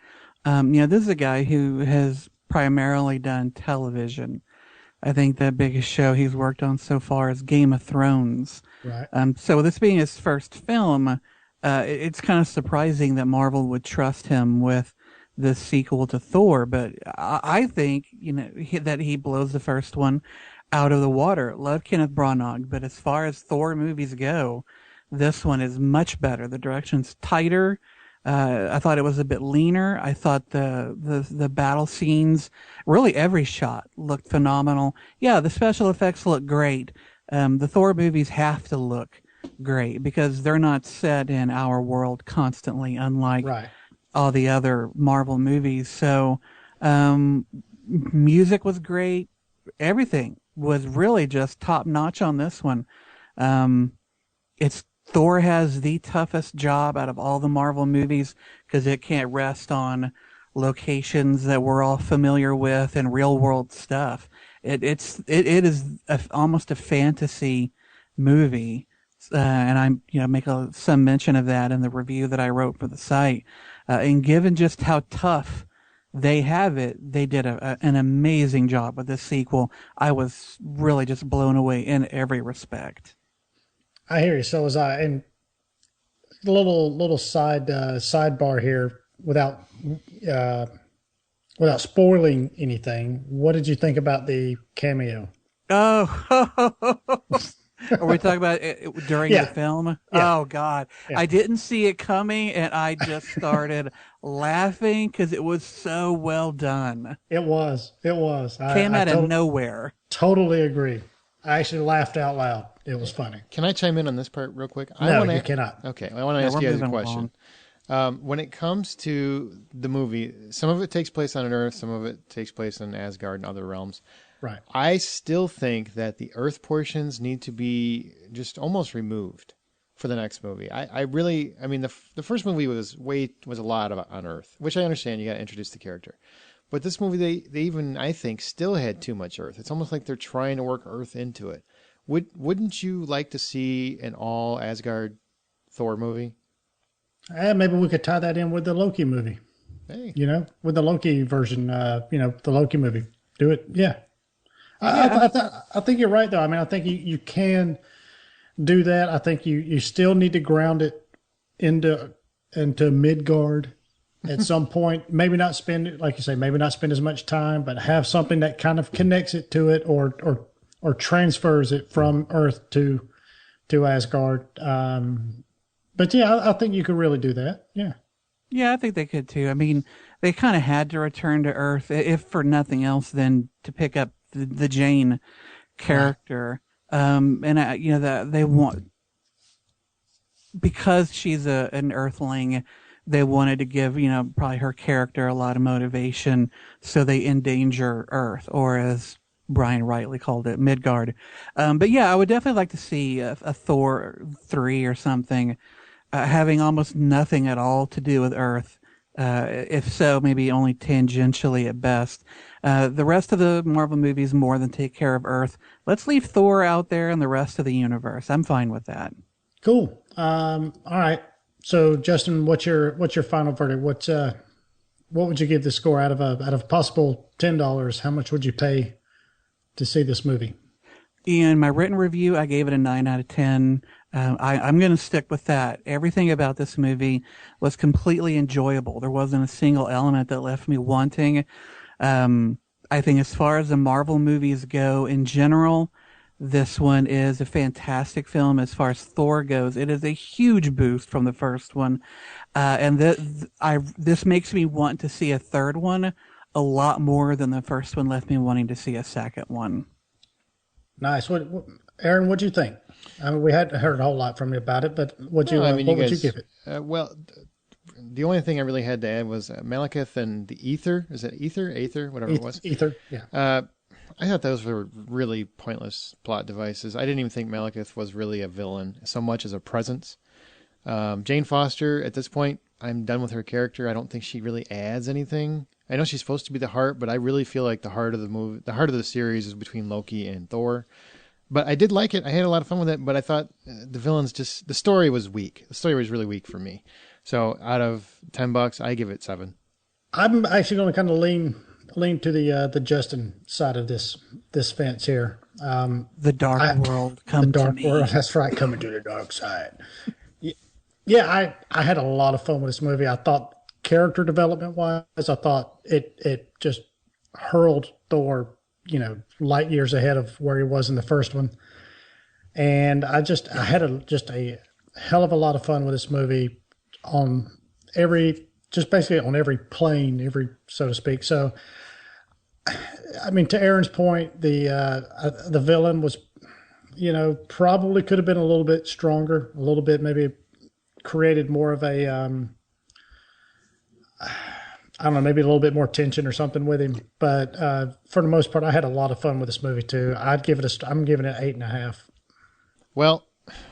This is a guy who has primarily done television. I think the biggest show he's worked on so far is Game of Thrones. Right. So this being his first film, it's kind of surprising that Marvel would trust him with the sequel to Thor, but I think, that he blows the first one out of the water. Love Kenneth Branagh, but as far as Thor movies go, this one is much better. The direction's tighter. I thought it was a bit leaner. I thought the battle scenes, really every shot looked phenomenal. Yeah, the special effects look great. The Thor movies have to look great because they're not set in our world constantly, unlike Right. all the other Marvel movies. So, music was great. Everything was really just top notch on this one. It's Thor has the toughest job out of all the Marvel movies because it can't rest on locations that we're all familiar with and real world stuff. It is almost a fantasy movie. And I make some mention of that in the review that I wrote for the site. And given just how tough they have it, they did an amazing job with this sequel. I was really just blown away in every respect. I hear you. So was I. And a little sidebar here, without spoiling anything. What did you think about the cameo? Oh, are we talking about it during the film? Yeah. Oh God, Yeah. I didn't see it coming, and I just started laughing because it was so well done. It was. Came out of nowhere. Totally agree. I actually laughed out loud. It was funny. Can I chime in on this part real quick? No, you cannot. Okay, I want to ask you guys a question. When it comes to the movie, some of it takes place on Earth, some of it takes place in Asgard and other realms. Right. I still think that the Earth portions need to be just almost removed for the next movie. I mean, the first movie was a lot on Earth, which I understand. You got to introduce the character. But this movie, they even, I think, still had too much Earth. It's almost like they're trying to work Earth into it. Wouldn't you like to see an all Asgard Thor movie? Maybe we could tie that in with the Loki movie. Hey. With the Loki version, the Loki movie. Do it. Yeah. I think you're right, though. I mean, I think you can do that. I think you still need to ground it into Midgard at some point. Maybe not spend, like you say, maybe not spend as much time, but have something that kind of connects it to it or transfers it from Earth to Asgard. But yeah, I think you could really do that. Yeah. Yeah, I think they could too. I mean, they kind of had to return to Earth, if for nothing else, than to pick up the Jane character. They want, because she's an Earthling, they wanted to give, probably her character a lot of motivation, so they endanger Earth, or as Brian rightly called it, Midgard. But yeah, I would definitely like to see a Thor 3 or something, having almost nothing at all to do with Earth. If so, maybe only tangentially at best. The rest of the Marvel movies more than take care of Earth. Let's leave Thor out there and the rest of the universe. I'm fine with that. Cool. All right. So, Justin, what's your final verdict? What would you give the score out of a possible $10? How much would you pay to see this movie? In my written review, I gave it a 9 out of 10. I'm going to stick with that. Everything about this movie was completely enjoyable. There wasn't a single element that left me wanting. I think as far as the Marvel movies go in general, this one is a fantastic film. As far as Thor goes, it is a huge boost from the first one. And this makes me want to see a third one a lot more than the first one left me wanting to see a second one. Nice. Aaron, what'd you think? I mean, we hadn't heard a whole lot from you about it, but what would you give it? The only thing I really had to add was Malekith and the Ether. Is it Ether? Aether? Whatever it was. Ether, yeah. I thought those were really pointless plot devices. I didn't even think Malekith was really a villain so much as a presence. Jane Foster, at this point, I'm done with her character. I don't think she really adds anything. I know she's supposed to be the heart, but I really feel like the heart of the series is between Loki and Thor. But I did like it. I had a lot of fun with it, but I thought the story was weak. The story was really weak for me. So out of $10, I give it 7. I'm actually going to kind of lean to the Justin side of this fence here. The dark world, come the dark to me. world. That's right, coming to the dark side. Yeah, I had a lot of fun with this movie. I thought character development wise, I thought it just hurled Thor, light years ahead of where he was in the first one. And I had just a hell of a lot of fun with this movie on just basically on every plane, so to speak. So, I mean, to Aaron's point, the villain was, probably could have been a little bit stronger, a little bit maybe created more of a, I don't know, maybe a little bit more tension or something with him. But for the most part, I had a lot of fun with this movie too. I'm giving it 8.5. Well,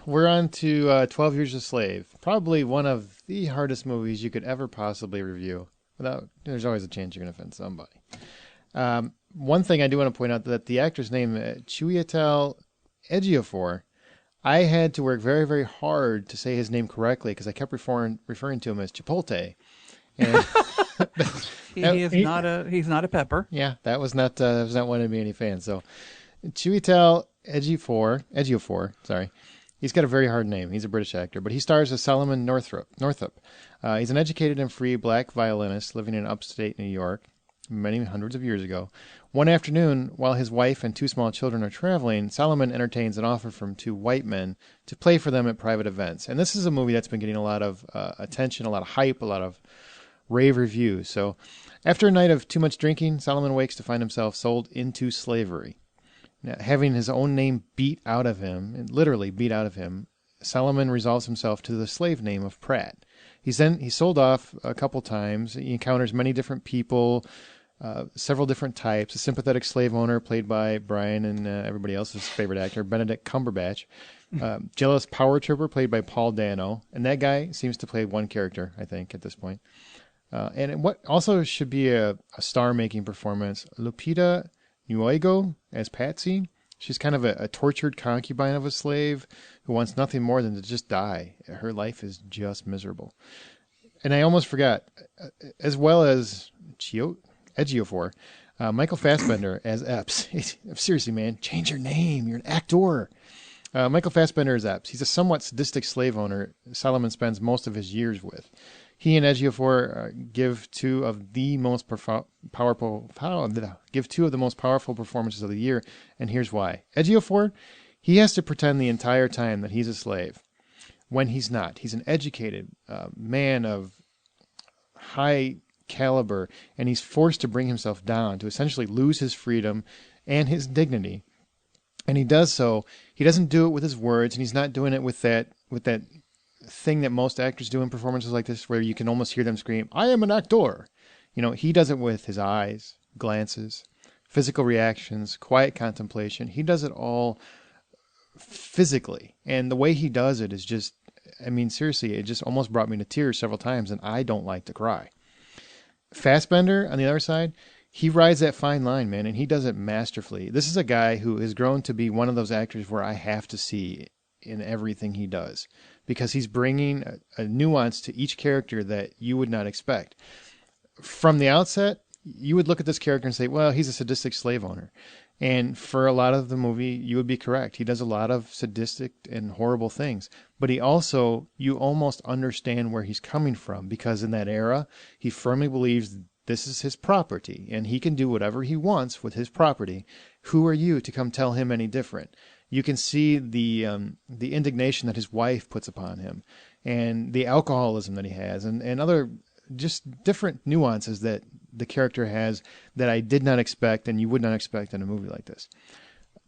we're on to 12 Years a Slave. Probably one of the hardest movies you could ever possibly review. There's always a chance you're going to offend somebody. One thing I do want to point out that the actor's name, Chiwetel Ejiofor, I had to work very, very hard to say his name correctly because I kept referring to him as Chipotle. And he's not a pepper. Yeah, that was not one of me any fan. So Chiwetel Ejiofor, sorry. He's got a very hard name. He's a British actor, but he stars as Solomon Northup. He's an educated and free black violinist living in upstate New York many hundreds of years ago. One afternoon, while his wife and 2 small children are traveling, Solomon entertains an offer from 2 white men to play for them at private events. And this is a movie that's been getting a lot of attention, a lot of hype, a lot of rave reviews. So after a night of too much drinking, Solomon wakes to find himself sold into slavery. Now, having his own name beat out of him, literally beat out of him, Solomon resolves himself to the slave name of Pratt. He's sold off a couple times. He encounters many different people, several different types. A sympathetic slave owner played by Brian and everybody else's favorite actor, Benedict Cumberbatch. Jealous power trooper played by Paul Dano. And that guy seems to play one character, I think, at this point. And what also should be a star-making performance, Lupita Nyong'o as Patsy. She's kind of a tortured concubine of a slave who wants nothing more than to just die. Her life is just miserable. And I almost forgot, as well as Ejiofor, Michael Fassbender as Epps. Seriously, man, change your name. You're an actor. Michael Fassbender is Epps. He's a somewhat sadistic slave owner Solomon spends most of his years with. He and Ejiofor give two of the most powerful performances of the year, and here's why. Ejiofor, he has to pretend the entire time that he's a slave, when he's not. He's an educated man of high caliber, and he's forced to bring himself down to essentially lose his freedom and his dignity. And he does so. He doesn't do it with his words, and he's not doing it with that thing that most actors do in performances like this, where you can almost hear them scream, "I am an actor." He does it with his eyes, glances, physical reactions, quiet contemplation. He does it all physically, and the way he does it is just, seriously, it just almost brought me to tears several times, and I don't like to cry. Fassbender, on the other side, he rides that fine line, man, and he does it masterfully. This is a guy who has grown to be one of those actors where I have to see in everything he does, because he's bringing a nuance to each character that you would not expect. From the outset, you would look at this character and say, well, he's a sadistic slave owner. And for a lot of the movie, you would be correct. He does a lot of sadistic and horrible things. But you almost understand where he's coming from, because in that era, he firmly believes this is his property, and he can do whatever he wants with his property. Who are you to come tell him any different? You can see the indignation that his wife puts upon him, and the alcoholism that he has, and other just different nuances that the character has that I did not expect, and you would not expect in a movie like this.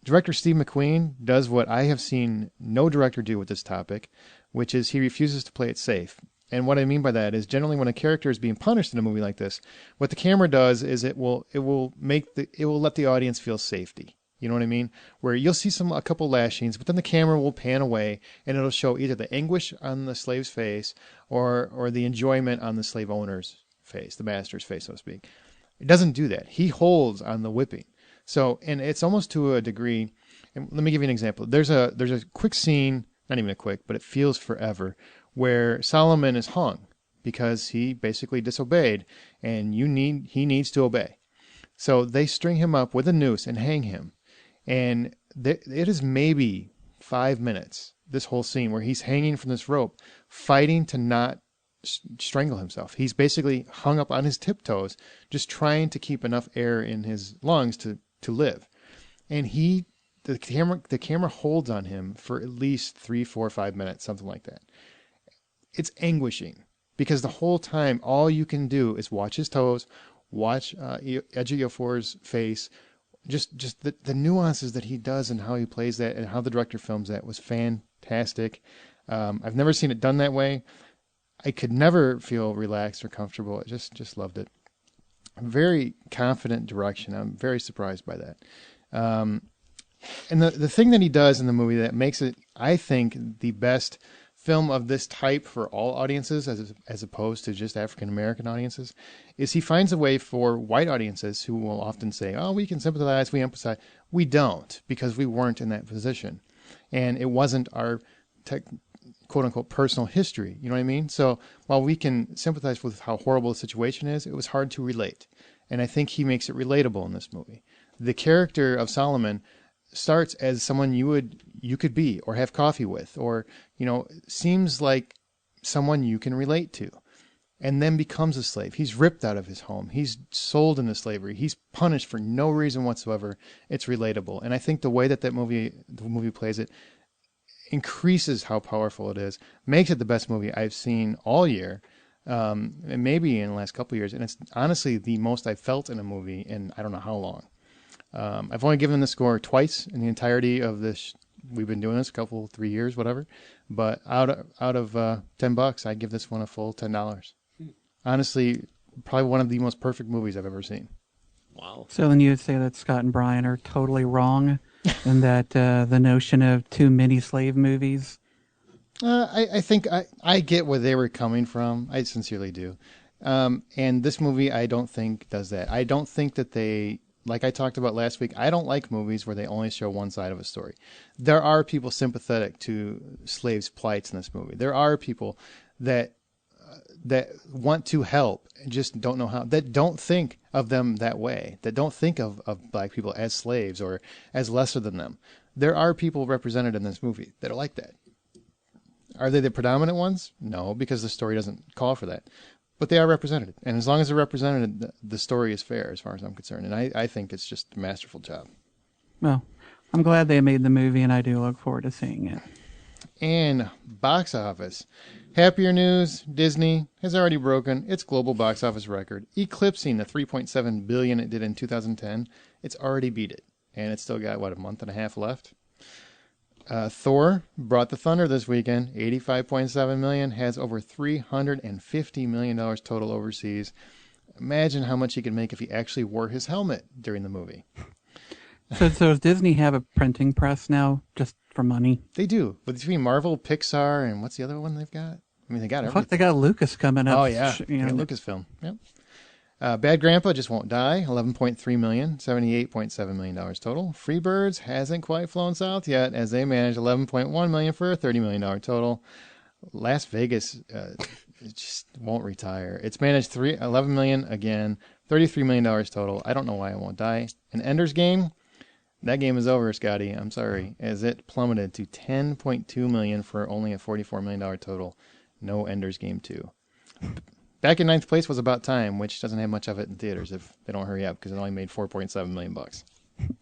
Director Steve McQueen does what I have seen no director do with this topic, which is he refuses to play it safe. And what I mean by that is, generally when a character is being punished in a movie like this, what the camera does is it will let the audience feel safety. You know what I mean? Where you'll see a couple lashings, but then the camera will pan away and it'll show either the anguish on the slave's face or the enjoyment on the slave owner's face, the master's face, so to speak. It doesn't do that. He holds on the whipping. So, and it's almost to a degree, and let me give you an example. There's a quick scene, not even a quick, but it feels forever, where Solomon is hung because he basically disobeyed, and he needs to obey. So they string him up with a noose and hang him. And it is maybe 5 minutes, this whole scene, where he's hanging from this rope fighting to not strangle himself. He's basically hung up on his tiptoes, just trying to keep enough air in his lungs to live. And the camera holds on him for at least 3, 4, 5 minutes, something like that. It's anguishing because the whole time, all you can do is watch his toes, watch Ejiofor's face. Just the nuances that he does and how he plays that and how the director films that was fantastic. I've never seen it done that way. I could never feel relaxed or comfortable. I just loved it. Very confident direction. I'm very surprised by that. And the thing that he does in the movie that makes it, I think, the best film of this type for all audiences as opposed to just African-American audiences is he finds a way for white audiences who will often say, oh, we can sympathize, we empathize. We don't, because we weren't in that position. And it wasn't our quote-unquote personal history. You know what I mean? So while we can sympathize with how horrible the situation is, it was hard to relate. And I think he makes it relatable in this movie. The character of Solomon starts as someone you could be or have coffee with, or seems like someone you can relate to, and then becomes a slave. He's ripped out of his home. He's sold into slavery. He's punished for no reason whatsoever. It's relatable, and I think the way that the movie plays it increases how powerful it is, makes it the best movie I've seen all year, and maybe in the last couple of years, and it's honestly the most I've felt in a movie in I don't know how long. I've only given the score twice in the entirety of this. We've been doing this 3 years, whatever. But out of $10, I'd give this one a full $10. Honestly, probably one of the most perfect movies I've ever seen. Wow. So then you would say that Scott and Brian are totally wrong, and that the notion of too many slave movies. I think I get where they were coming from. I sincerely do. And this movie, I don't think does that. I don't think that they. Like I talked about last week, I don't like movies where they only show one side of a story. There are people sympathetic to slaves' plights in this movie. There are people that want to help and just don't know how, that don't think of them that way, that don't think of black people as slaves or as lesser than them. There are people represented in this movie that are like that. Are they the predominant ones? No, because the story doesn't call for that. But they are represented. And as long as they're represented, the story is fair as far as I'm concerned. And I think it's just a masterful job. Well, I'm glad they made the movie, and I do look forward to seeing it. And box office. Happier news, Disney has already broken its global box office record, eclipsing the $3.7 billion it did in 2010. It's already beat it. And it's still got, a month and a half left? Thor brought the thunder this weekend, $85.7 million, has over $350 million total overseas. Imagine how much he could make if he actually wore his helmet during the movie. So does Disney have a printing press now, just for money? They do. But between Marvel, Pixar, and what's the other one they've got? I mean, they got everything. Fuck, they got Lucas coming up. Oh, yeah. Lucasfilm. Yep. Bad Grandpa Just Won't Die, $11.3 million, $78.7 million total. Freebirds hasn't quite flown south yet, as they managed $11.1 million for a $30 million total. Las Vegas it just won't retire. It's managed $11 million again, $33 million total. I don't know why it won't die. And Ender's Game, that game is over, Scotty. I'm sorry, as it plummeted to $10.2 million for only a $44 million total. No Ender's Game 2. Back in ninth place was About Time, which doesn't have much of it in theaters if they don't hurry up because it only made $4.7 million.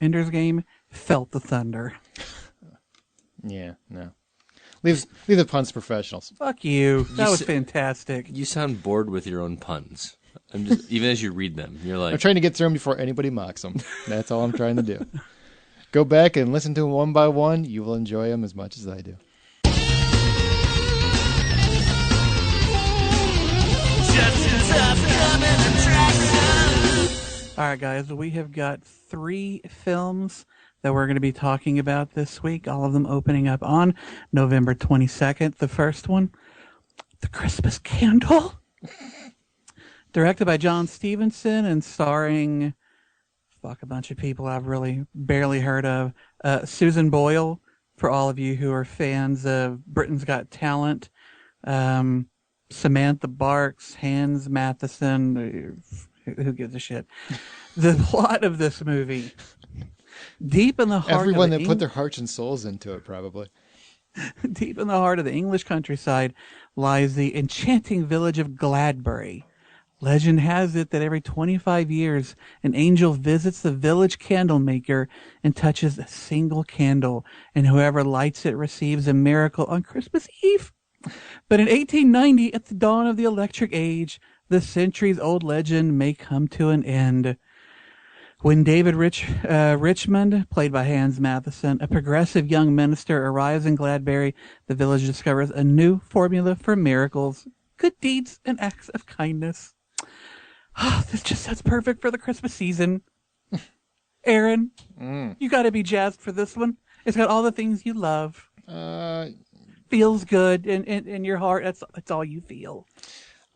Ender's Game felt the thunder. Yeah, no. Leave the puns to professionals. Fuck you. That was fantastic. You sound bored with your own puns. I'm just even as you read them, you're like, I'm trying to get through them before anybody mocks them. That's all I'm trying to do. Go back and listen to them one by one. You will enjoy them as much as I do. All right, guys, we have got 3 films that we're going to be talking about this week, all of them opening up on November 22nd. The first one, The Christmas Candle, directed by John Stevenson and starring a bunch of people I've really barely heard of. Susan Boyle, for all of you who are fans of Britain's Got Talent. Samantha Barks, Hans Matheson, who gives a shit? The plot of this movie, deep in the heart everyone of that put their hearts and souls into it, probably. Deep in the heart of the English countryside lies the enchanting village of Gladbury. Legend has it that every 25 years, an angel visits the village candle maker and touches a single candle, and whoever lights it receives a miracle on Christmas Eve. But in 1890, at the dawn of the electric age, the centuries-old legend may come to an end. When David Richmond, played by Hans Matheson, a progressive young minister, arrives in Gladbury, the village discovers a new formula for miracles, good deeds, and acts of kindness. Oh, this just sounds perfect for the Christmas season. Aaron, you got to be jazzed for this one. It's got all the things you love. Feels good in your heart. That's all you feel.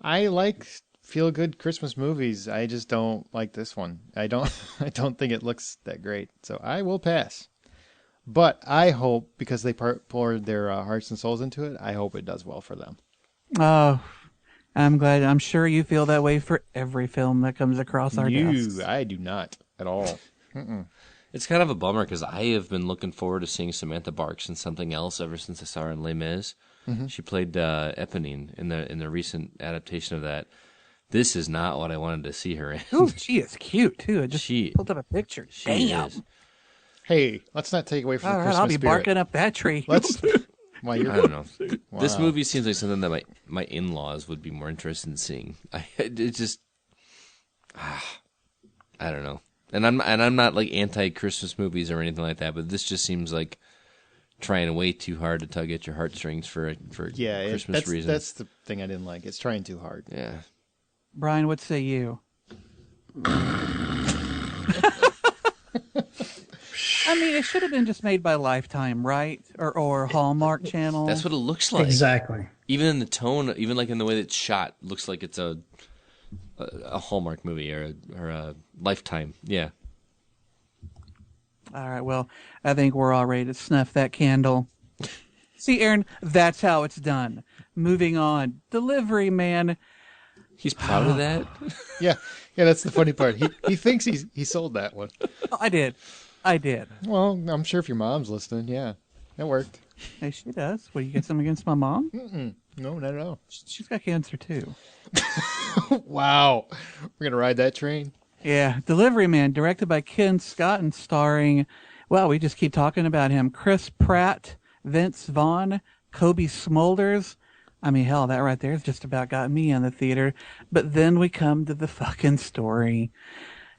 I like feel-good Christmas movies. I just don't like this one. I don't think it looks that great. So I will pass. But I hope, because they poured their hearts and souls into it, I hope it does well for them. Oh, I'm glad. I'm sure you feel that way for every film that comes across our desks. I do not at all. It's kind of a bummer because I have been looking forward to seeing Samantha Barks in something else ever since I saw her in Les Mis. Mm-hmm. She played Eponine in the recent adaptation of that. This is not what I wanted to see her in. Oh, she is cute too. I just pulled up a picture. Damn. Is. Hey, let's not take away from the Christmas I'll be spirit. barking up that tree. Let's. I don't know. Wow. This movie seems like something that my in-laws would be more interested in seeing. It just, I don't know. And I'm not like anti-Christmas movies or anything like that, but this just seems like trying way too hard to tug at your heartstrings for Christmas reasons. That's the thing I didn't like. It's trying too hard. Yeah. Brian, what say you? I mean, it should have been just made by Lifetime, right? Or Hallmark Channel. That's what it looks like. Exactly. Even in the tone, even like in the way that it's shot, looks like it's a Hallmark movie or a Lifetime. Yeah. All right. Well, I think we're all ready to snuff that candle. See, Aaron, that's how it's done. Moving on. Delivery Man. He's proud of that. Yeah, that's the funny part. He thinks he sold that one. I did. Well, I'm sure if your mom's listening, yeah, it worked. Hey, she does. What, you got something against my mom? No, not at all. She's got cancer too. Wow, we're gonna ride that train. Yeah, Delivery Man, directed by Ken Scott and starring, well, we just keep talking about him. Chris Pratt, Vince Vaughn, Kobe Smulders. I mean, hell, that right there has just about got me in the theater. But then we come to the fucking story.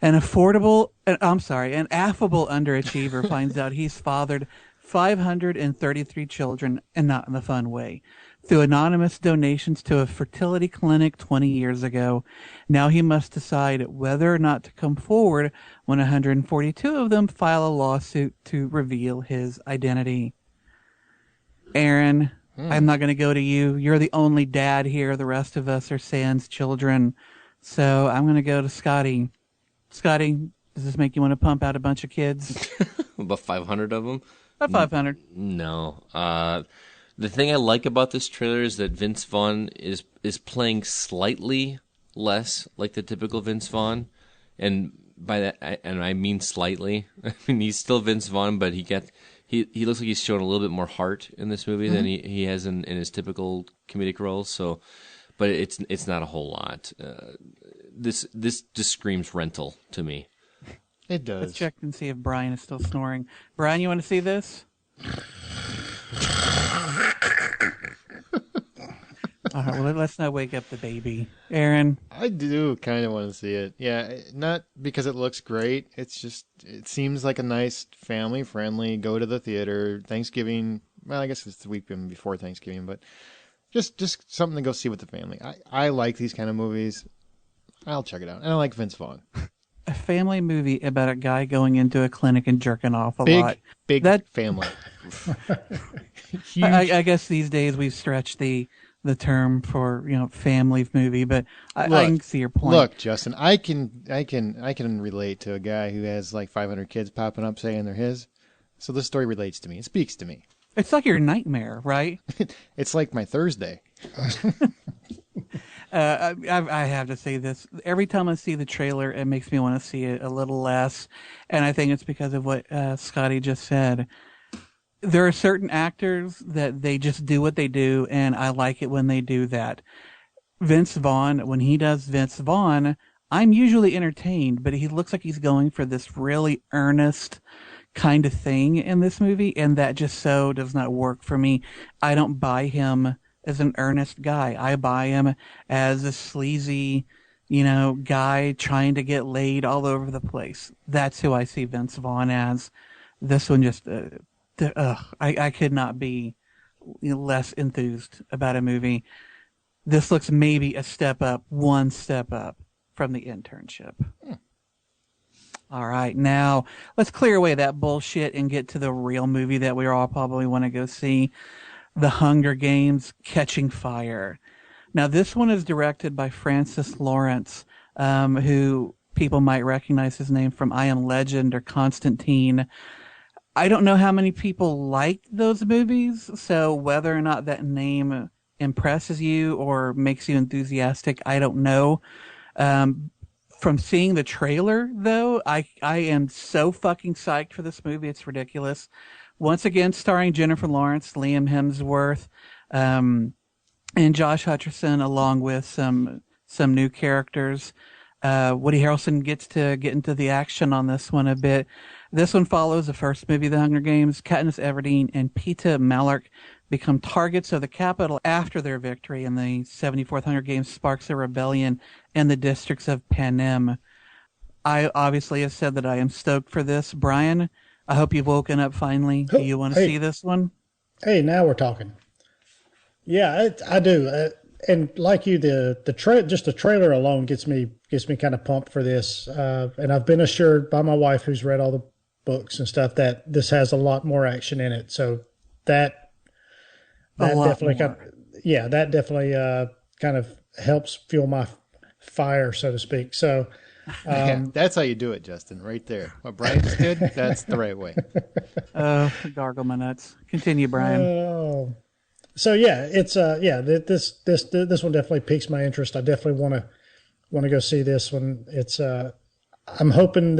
An affable underachiever finds out he's fathered 533 children, and not in the fun way, through anonymous donations to a fertility clinic 20 years ago. Now he must decide whether or not to come forward when 142 of them file a lawsuit to reveal his identity. Aaron, I'm not going to go to you. You're the only dad here. The rest of us are sans children. So I'm going to go to Scotty. Scotty, does this make you want to pump out a bunch of kids? About 500 of them? About 500. No. The thing I like about this trailer is that Vince Vaughn is playing slightly less like the typical Vince Vaughn. And by that, I mean slightly. I mean, he's still Vince Vaughn, but he looks like he's showing a little bit more heart in this movie than he has in his typical comedic roles. So, but it's not a whole lot. This just screams rental to me. It does. Let's check and see if Brian is still snoring. Brian, you want to see this? All right, well, let's not wake up the baby. Aaron? I do kind of want to see it. Yeah, not because it looks great. It's just, it seems like a nice family-friendly, go to the theater, Thanksgiving. Well, I guess it's the week before Thanksgiving, but just something to go see with the family. I like these kind of movies. I'll check it out. And I like Vince Vaughn. A family movie about a guy going into a clinic and jerking off a lot. Big family. I guess these days we've stretched the term for, family movie, but I can see your point. Look, Justin, I can relate to a guy who has like 500 kids popping up saying they're his. So this story relates to me. It speaks to me. It's like your nightmare, right? It's like my Thursday. I have to say this. Every time I see the trailer, it makes me want to see it a little less. And I think it's because of what Scotty just said. there are certain actors that they just do what they do, and I like it when they do that. Vince Vaughn, when he does Vince Vaughn, I'm usually entertained, but he looks like he's going for this really earnest kind of thing in this movie, and that just so does not work for me. I don't buy him as an earnest guy. I buy him as a sleazy, guy trying to get laid all over the place. That's who I see Vince Vaughn as. This one just, I could not be less enthused about a movie. This looks maybe one step up from the Internship. All right, now let's clear away that bullshit and get to the real movie that we all probably want to go see, The Hunger Games: Catching Fire. Now, this one is directed by Francis Lawrence, who people might recognize his name from I Am Legend or Constantine. I don't know how many people liked those movies, so whether or not that name impresses you or makes you enthusiastic, I don't know. From seeing the trailer, though, I am so fucking psyched for this movie. It's ridiculous. Once again, starring Jennifer Lawrence, Liam Hemsworth, and Josh Hutcherson, along with some new characters. Woody Harrelson gets to get into the action on this one a bit. This one follows the first movie, The Hunger Games. Katniss Everdeen and Peeta Mellark become targets of the Capitol after their victory, and the 74th Hunger Games sparks a rebellion in the districts of Panem. I obviously have said that I am stoked for this. Brian, I hope you've woken up finally. Do you want to see this one? Hey, now we're talking. Yeah, I do. And like you, just the trailer alone gets me kind of pumped for this. And I've been assured by my wife, who's read all the books and stuff, that this has a lot more action in it. So that definitely kind of helps fuel my fire, so to speak. So that's how you do it, Justin, right there. What Brian just did, that's the right way. Gargle my nuts. Continue, Brian. So yeah, it's this one definitely piques my interest. I definitely want to go see this one. It's what I'm hoping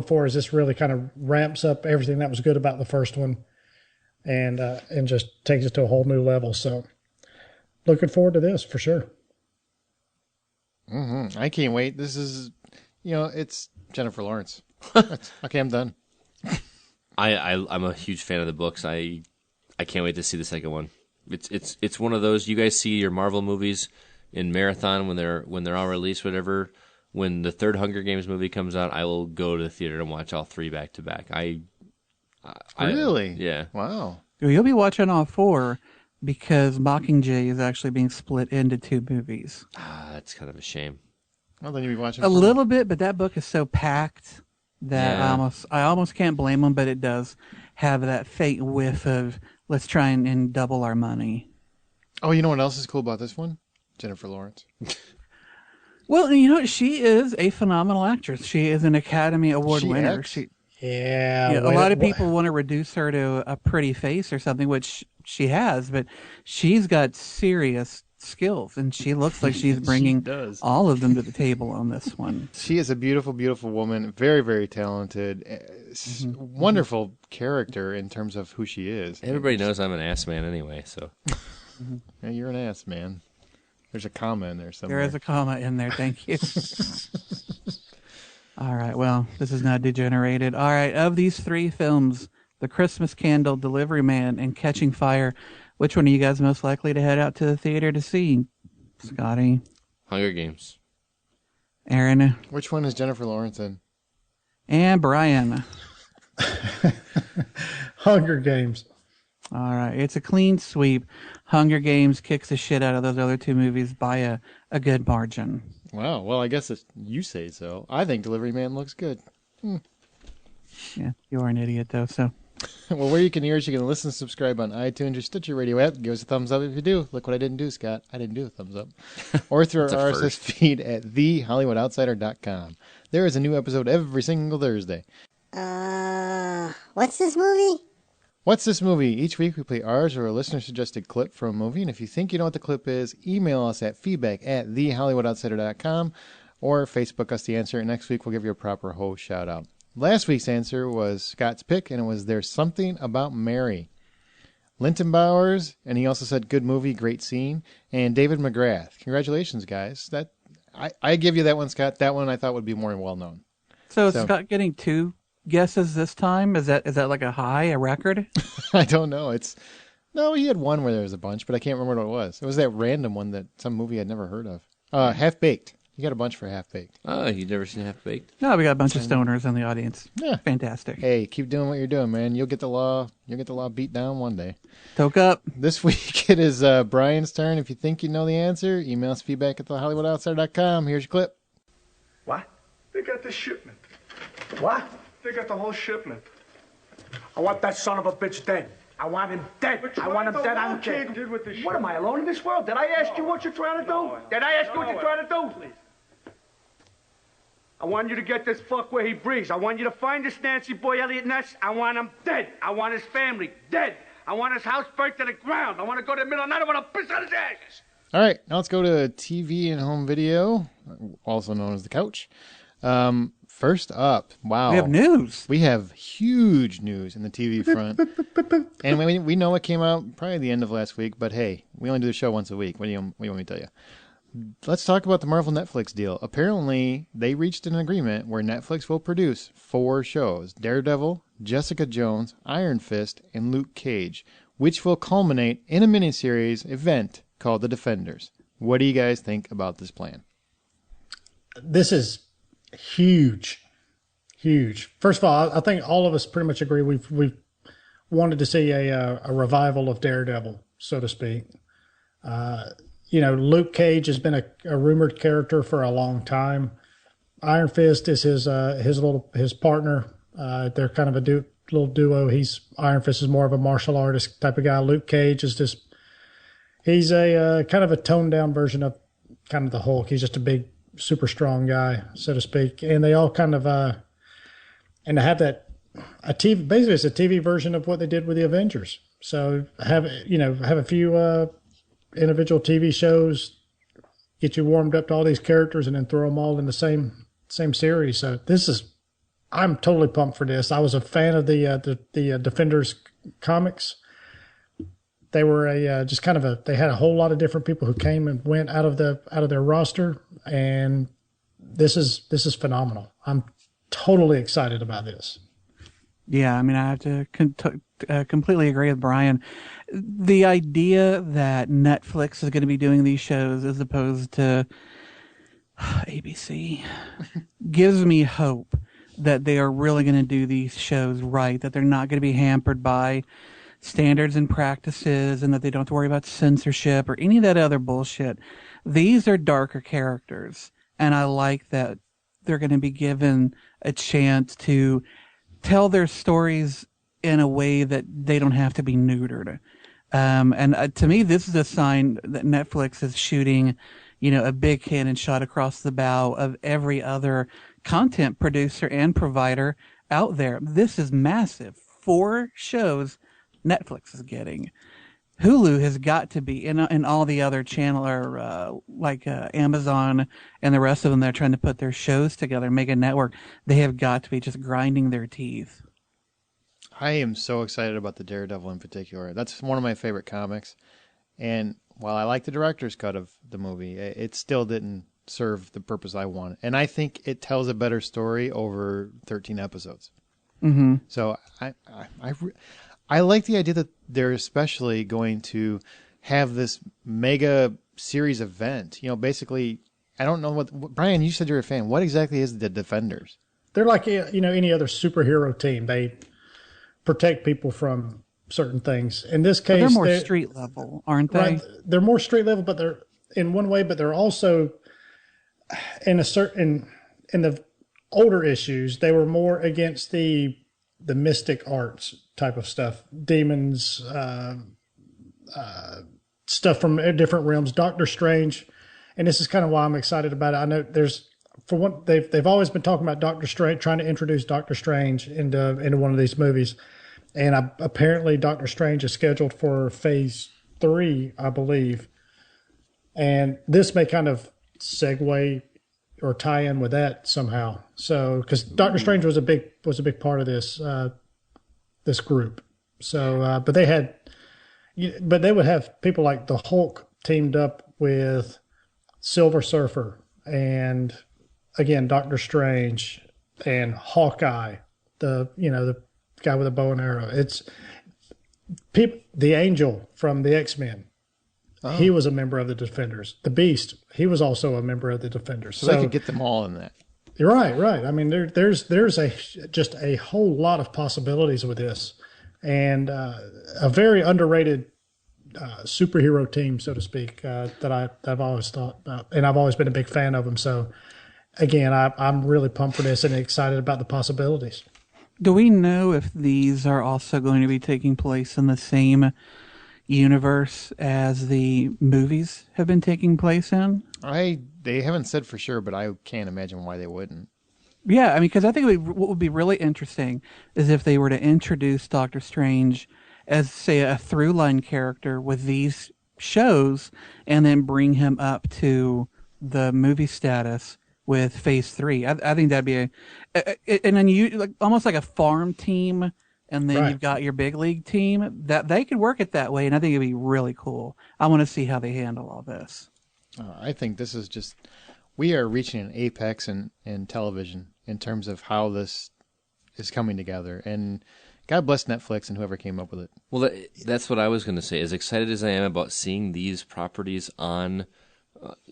for is this really kind of ramps up everything that was good about the first one, and just takes it to a whole new level. So looking forward to this for sure. Mm-hmm. I can't wait. This is, it's Jennifer Lawrence. Okay, I'm done. I'm a huge fan of the books. I can't wait to see the second one. It's one of those, you guys see your Marvel movies in marathon when they're all released, whatever. When the third Hunger Games movie comes out, I will go to the theater and watch all three back to back. Really? Yeah. Wow. You'll be watching all four because Mockingjay is actually being split into two movies. That's kind of a shame. Well, then you'll be watching a little bit, but that book is so packed that I almost can't blame them. But it does have that faint whiff of let's try and double our money. Oh, you know what else is cool about this one? Jennifer Lawrence. Well, she is a phenomenal actress. She is an Academy Award winner. A lot of people want to reduce her to a pretty face or something, which she has, but she's got serious skills, and she looks like she's bringing all of them to the table on this one. She is a beautiful, beautiful woman, very, very talented, wonderful character in terms of who she is. Everybody knows I'm an ass man anyway, so. Yeah, you're an ass man. There's a comma in there somewhere. There is a comma in there, thank you. All right, well, this is not degenerated. All right, of these three films, The Christmas Candle, Delivery Man, and Catching Fire, which one are you guys most likely to head out to the theater to see? Scotty? Hunger Games. Aaron? Which one is Jennifer Lawrence in? And Brian? Hunger Games. All right, it's a clean sweep. Hunger Games kicks the shit out of those other two movies by a good margin. Wow, well, I guess you say so. I think Delivery Man looks good. Yeah, you are an idiot, though, so. Well, where you can hear us, you can listen and subscribe on iTunes or Stitcher Radio app. Give us a thumbs up if you do. Look what I didn't do, Scott. I didn't do a thumbs up. Or through our RSS feed at thehollywoodoutsiders.com. There is a new episode every single Thursday. What's this movie? What's this movie? Each week we play ours or a listener-suggested clip from a movie, and if you think you know what the clip is, email us at feedback@thehollywoodoutsiders.com or Facebook us the answer, and next week we'll give you a proper host shout-out. Last week's answer was Scott's pick, and it was There's Something About Mary. Linton Bowers, and he also said good movie, great scene, and David McGrath. Congratulations, guys. I give you that one, Scott. That one I thought would be more well known. So is Scott getting 2 guesses this time? Is that like a record? I don't know. No, he had one where there was a bunch, but I can't remember what it was. It was that random one that some movie I'd never heard of. Half Baked. You got a bunch for Half Baked. Oh, you've never seen Half Baked? No, we got a bunch of stoners in the audience. Yeah. Fantastic. Hey, keep doing what you're doing, man. You'll get the law beat down one day. Toke up. This week it is Brian's turn. If you think you know the answer, email us feedback at thehollywoodoutsiders.com. Here's your clip. What? They got the shipment. What? They got the whole shipment. I want that son of a bitch dead. I want him dead. I want him dead. I don't care. What am I, alone in this world? Did I ask you what you're trying to do? Did I ask you what you're trying to do? Please. I want you to get this fuck where he breathes. I want you to find this Nancy Boy Elliott Ness. I want him dead. I want his family dead. I want his house burnt to the ground. I want to go to the middle of the night. I want to piss on his ashes. All right, now let's go to TV and home video, also known as the couch. First up, wow. We have news. We have huge news in the TV front. And we know it came out probably the end of last week, but hey, we only do the show once a week. What do you want me to tell you? Let's talk about the Marvel Netflix deal. Apparently, they reached an agreement where Netflix will produce 4 shows: Daredevil, Jessica Jones, Iron Fist, and Luke Cage, which will culminate in a miniseries event called The Defenders. What do you guys think about this plan? This is huge. First of all, I think all of us pretty much agree we've wanted to see a revival of Daredevil, so to speak. Luke Cage has been a rumored character for a long time. Iron Fist is his partner. They're kind of a little duo. Iron Fist is more of a martial artist type of guy. Luke Cage is he's a kind of a toned down version of kind of the Hulk. He's just a big, super strong guy, so to speak. And they all kind of and to have that basically it's a TV version of what they did with the Avengers. So have a few individual TV shows, get you warmed up to all these characters, and then throw them all in the same series. So I'm totally pumped for this. I was a fan of the Defenders comics. They were they had a whole lot of different people who came and went out of their roster, and this is phenomenal. I'm totally excited about this. Yeah, I mean, I have to completely agree with Brian. The idea that Netflix is going to be doing these shows as opposed to ABC gives me hope that they are really going to do these shows right, that they're not going to be hampered by standards and practices, and that they don't have to worry about censorship or any of that other bullshit. These are darker characters, and I like that they're going to be given a chance to tell their stories in a way that they don't have to be neutered. And to me, this is a sign that Netflix is shooting, a big cannon shot across the bow of every other content producer and provider out there. This is massive. 4 shows Netflix is getting. Hulu has got to be, and all the other Amazon and the rest of them, they're trying to put their shows together, make a network. They have got to be just grinding their teeth. I am so excited about the Daredevil in particular. That's one of my favorite comics. And while I like the director's cut of the movie, it still didn't serve the purpose I wanted. And I think it tells a better story over 13 episodes. Mm-hmm. So I like the idea that they're especially going to have this mega series event. Basically, I don't know what Brian, you said you're a fan. What exactly is the Defenders? They're like any other superhero team. They protect people from certain things. In this case, they're more street level, aren't they? Right, they're more street level, but they're in one way, but they're also in the older issues, they were more against the mystic arts type of stuff, demons, stuff from different realms. Doctor Strange, and this is kind of why I'm excited about it. I know they've always been talking about Doctor Strange, trying to introduce Doctor Strange into one of these movies, and apparently Doctor Strange is scheduled for phase 3, I believe, and this may kind of segue or tie in with that somehow. So, because Doctor Strange was a big part of this this group. So, but they would have people like the Hulk teamed up with Silver Surfer and again Doctor Strange and Hawkeye, the guy with a bow and arrow. It's the Angel from the X-Men. Oh. He was a member of the Defenders. The Beast, he was also a member of the Defenders. So they could get them all in that. You're right. I mean, there's just a whole lot of possibilities with this, and a very underrated superhero team, so to speak, that I've always thought about, and I've always been a big fan of them. So, again, I'm really pumped for this and excited about the possibilities. Do we know if these are also going to be taking place in the same universe as the movies have been taking place in? They haven't said for sure, but I can't imagine why they wouldn't. Yeah, I mean, because I think what would be really interesting is if they were to introduce Doctor Strange as, say, a through-line character with these shows, and then bring him up to the movie status with Phase 3. I think that'd be almost like a farm team, and then you've got your big league team. That they could work it that way, and I think it'd be really cool. I want to see how they handle all this. I think this is just, we are reaching an apex in television in terms of how this is coming together. And God bless Netflix and whoever came up with it. Well, that's what I was going to say. As excited as I am about seeing these properties on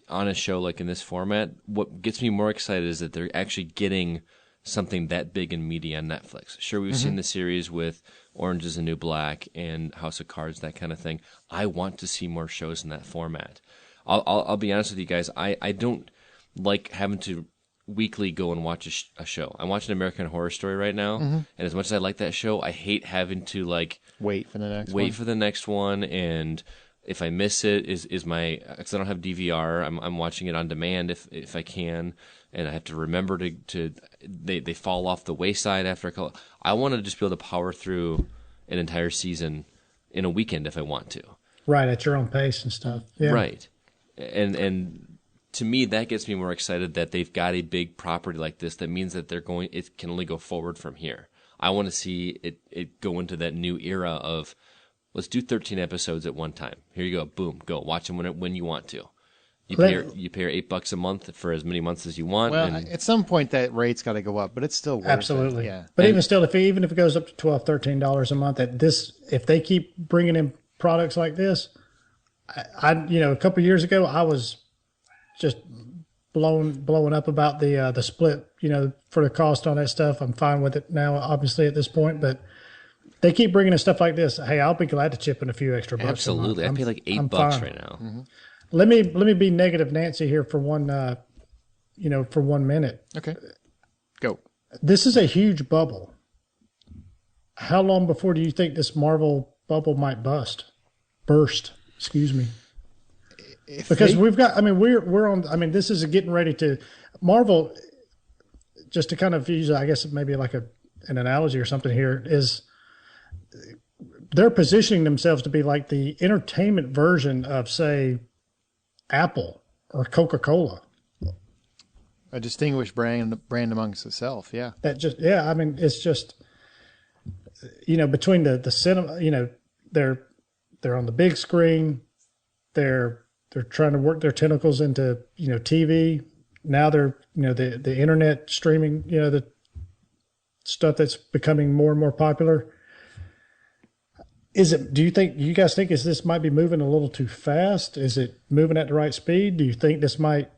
a show like in this format, what gets me more excited is that they're actually getting something that big and meaty on Netflix. Sure, we've seen the series with Orange is the New Black and House of Cards, that kind of thing. I want to see more shows in that format. I'll be honest with you guys. I don't like having to weekly go and watch a show. I'm watching American Horror Story right now, and as much as I like that show, I hate having to wait for the next one. And if I miss it, because I don't have DVR, I'm watching it on demand if I can, and I have to remember they fall off the wayside after a couple. I want to just be able to power through an entire season in a weekend if I want to. Right, at your own pace and stuff. Yeah. Right. And to me, that gets me more excited that they've got a big property like this. That means that it can only go forward from here. I want to see it go into that new era of, let's do 13 episodes at one time. Here you go, boom, go watch them when you want to. You pay $8 a month for as many months as you want. Well, at some point that rate's got to go up, but it's still worth absolutely. it. Yeah. But even still, if it goes up to $12, $13 a month, if they keep bringing in products like this, a couple of years ago, I was just blowing up about the split, for the cost on that stuff. I'm fine with it now, obviously at this point, but they keep bringing in stuff like this. Hey, I'll be glad to chip in a few extra bucks. Absolutely, I pay like $8 right now. Mm-hmm. Let me be negative Nancy here for one minute. Okay, go. This is a huge bubble. How long before do you think this Marvel bubble might burst? Excuse me. Because we've got, we're on, this is getting ready to, Marvel, just to kind of use, I guess maybe like an analogy or something here, is they're positioning themselves to be like the entertainment version of, say, Apple or Coca-Cola. A distinguished brand amongst itself, yeah. It's just, between the cinema, they're on the big screen, they're trying to work their tentacles into, TV. Now they're, the internet streaming, the stuff that's becoming more and more popular. Do you guys think this might be moving a little too fast? Is it moving at the right speed? Do you think this might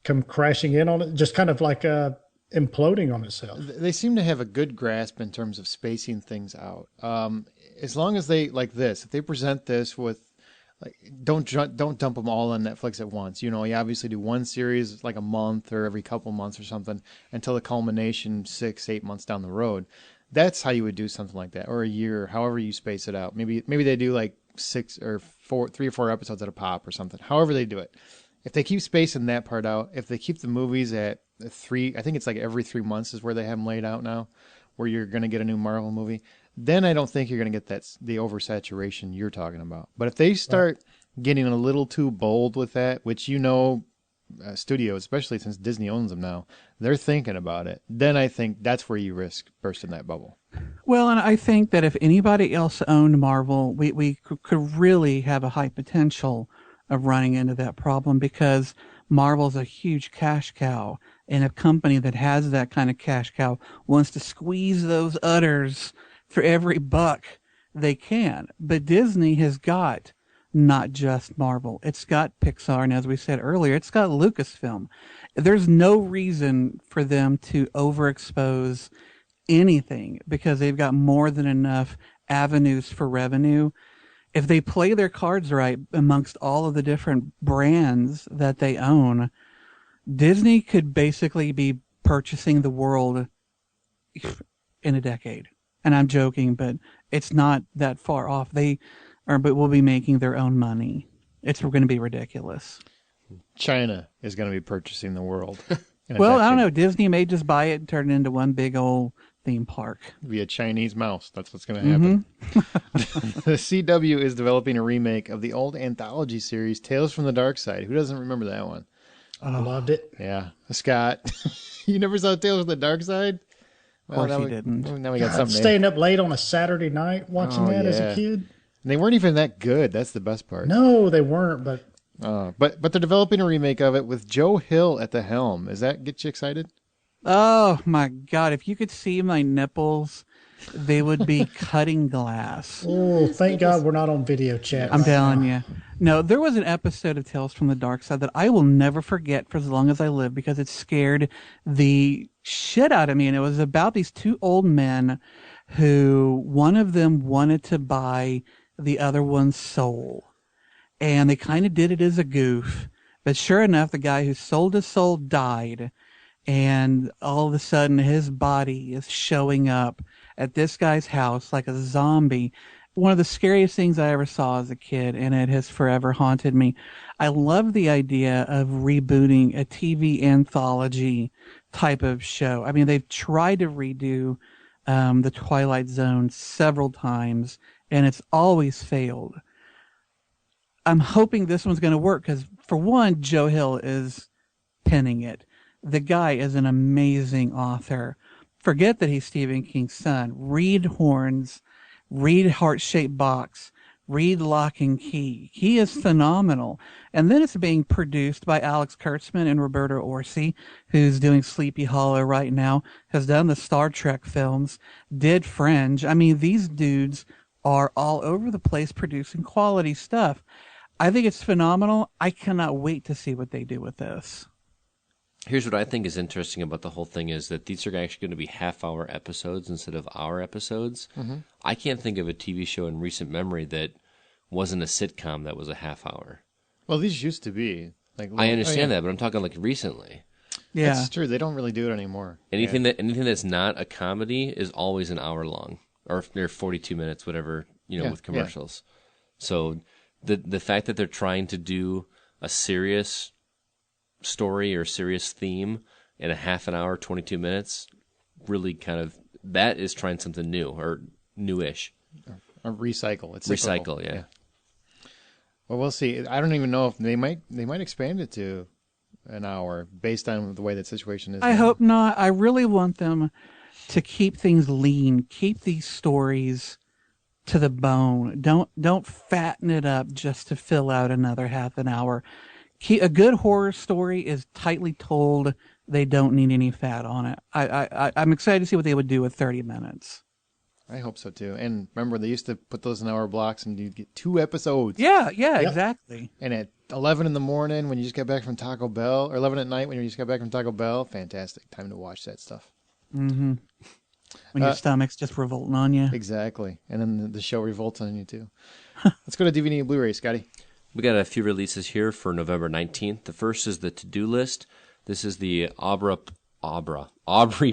come crashing in on it? Just kind of like imploding on itself. They seem to have a good grasp in terms of spacing things out. As long as they, like this, if they present this with, don't dump them all on Netflix at once. You obviously do one series like a month or every couple months or something until the culmination 6-8 months down the road. That's how you would do something like that, or a year, however you space it out. Maybe they do like 3 or 4 episodes at a pop or something. However they do it. If they keep spacing that part out, if they keep the movies at 3, I think it's like every 3 months is where they have them laid out now, where you're going to get a new Marvel movie, then I don't think you're going to get the oversaturation you're talking about. But if they start getting a little too bold with that, which studios, especially since Disney owns them now, they're thinking about it. Then I think that's where you risk bursting that bubble. Well, and I think that if anybody else owned Marvel, we could really have a high potential of running into that problem, because Marvel's a huge cash cow, and a company that has that kind of cash cow wants to squeeze those udders for every buck they can. But Disney has got not just Marvel. It's got Pixar, and as we said earlier, it's got Lucasfilm. There's no reason for them to overexpose anything, because they've got more than enough avenues for revenue. If they play their cards right amongst all of the different brands that they own, Disney could basically be purchasing the world in a decade. And I'm joking, but it's not that far off. But will be making their own money. It's going to be ridiculous. China is going to be purchasing the world. Well, I don't know. Disney may just buy it and turn it into one big old theme park. Be a Chinese mouse. That's what's going to happen. The CW is developing a remake of the old anthology series Tales from the Dark Side. Who doesn't remember that one? I loved it. Yeah. Scott, you never saw Tales from the Dark Side? Of course he didn't. Now we got something. Staying up late on a Saturday night watching that as a kid. And they weren't even that good. That's the best part. No, they weren't. But they're developing a remake of it with Joe Hill at the helm. Does that get you excited? Oh my God! If you could see my nipples, they would be cutting glass. Oh, thank God we're not on video chat. I'm telling you. No, there was an episode of Tales from the Dark Side that I will never forget for as long as I live, because it scared the shit out of me. And it was about these two old men who, one of them wanted to buy the other one's soul. And they kind of did it as a goof. But sure enough, the guy who sold his soul died. And all of a sudden, his body is showing up at this guy's house like a zombie. One of the scariest things I ever saw as a kid, and it has forever haunted me. I love the idea of rebooting a TV anthology type of show. I mean, they've tried to redo the Twilight Zone several times, and it's always failed. I'm hoping this one's going to work, because, for one, Joe Hill is penning it. The guy is an amazing author. Forget that he's Stephen King's son. Read Horns, read Heart-Shaped Box, read Lock and Key. He is phenomenal. And then it's being produced by Alex Kurtzman and Roberto Orci, who's doing Sleepy Hollow right now, has done the Star Trek films, did Fringe. I mean, these dudes are all over the place producing quality stuff. I think it's phenomenal. I cannot wait to see what they do with this. Here's what I think is interesting about the whole thing is that these are actually going to be half-hour episodes instead of hour episodes. Mm-hmm. I can't think of a TV show in recent memory that wasn't a sitcom that was a half hour. Well, these used to be. I understand that, but I'm talking like recently. Yeah, that's true. They don't really do it anymore. Anything that's not a comedy is always an hour long, or they're 42 minutes, whatever, with commercials. Yeah. So the fact that they're trying to do a serious story or serious theme in a half an hour, 22 minutes, really that is trying something new or newish. Or recycle. It's recycle, yeah. Well, we'll see. I don't even know if they might expand it to an hour based on the way that situation is. I hope not. I really want them to keep things lean, keep these stories to the bone. Don't fatten it up just to fill out another half an hour. A good horror story is tightly told. They don't need any fat on it. I'm excited to see what they would do with 30 minutes. I hope so too. And remember, they used to put those in hour blocks, and you'd get 2 episodes. Yeah, exactly. And at 11 in the morning when you just got back from Taco Bell, or 11 at night when you just got back from Taco Bell, fantastic time to watch that stuff. Mm-hmm. When your stomach's just revolting on you. Exactly. And then the show revolts on you too. Let's go to DVD and Blu-ray, Scotty. We got a few releases here for November 19th. The first is the To-Do List. This is the Aubrey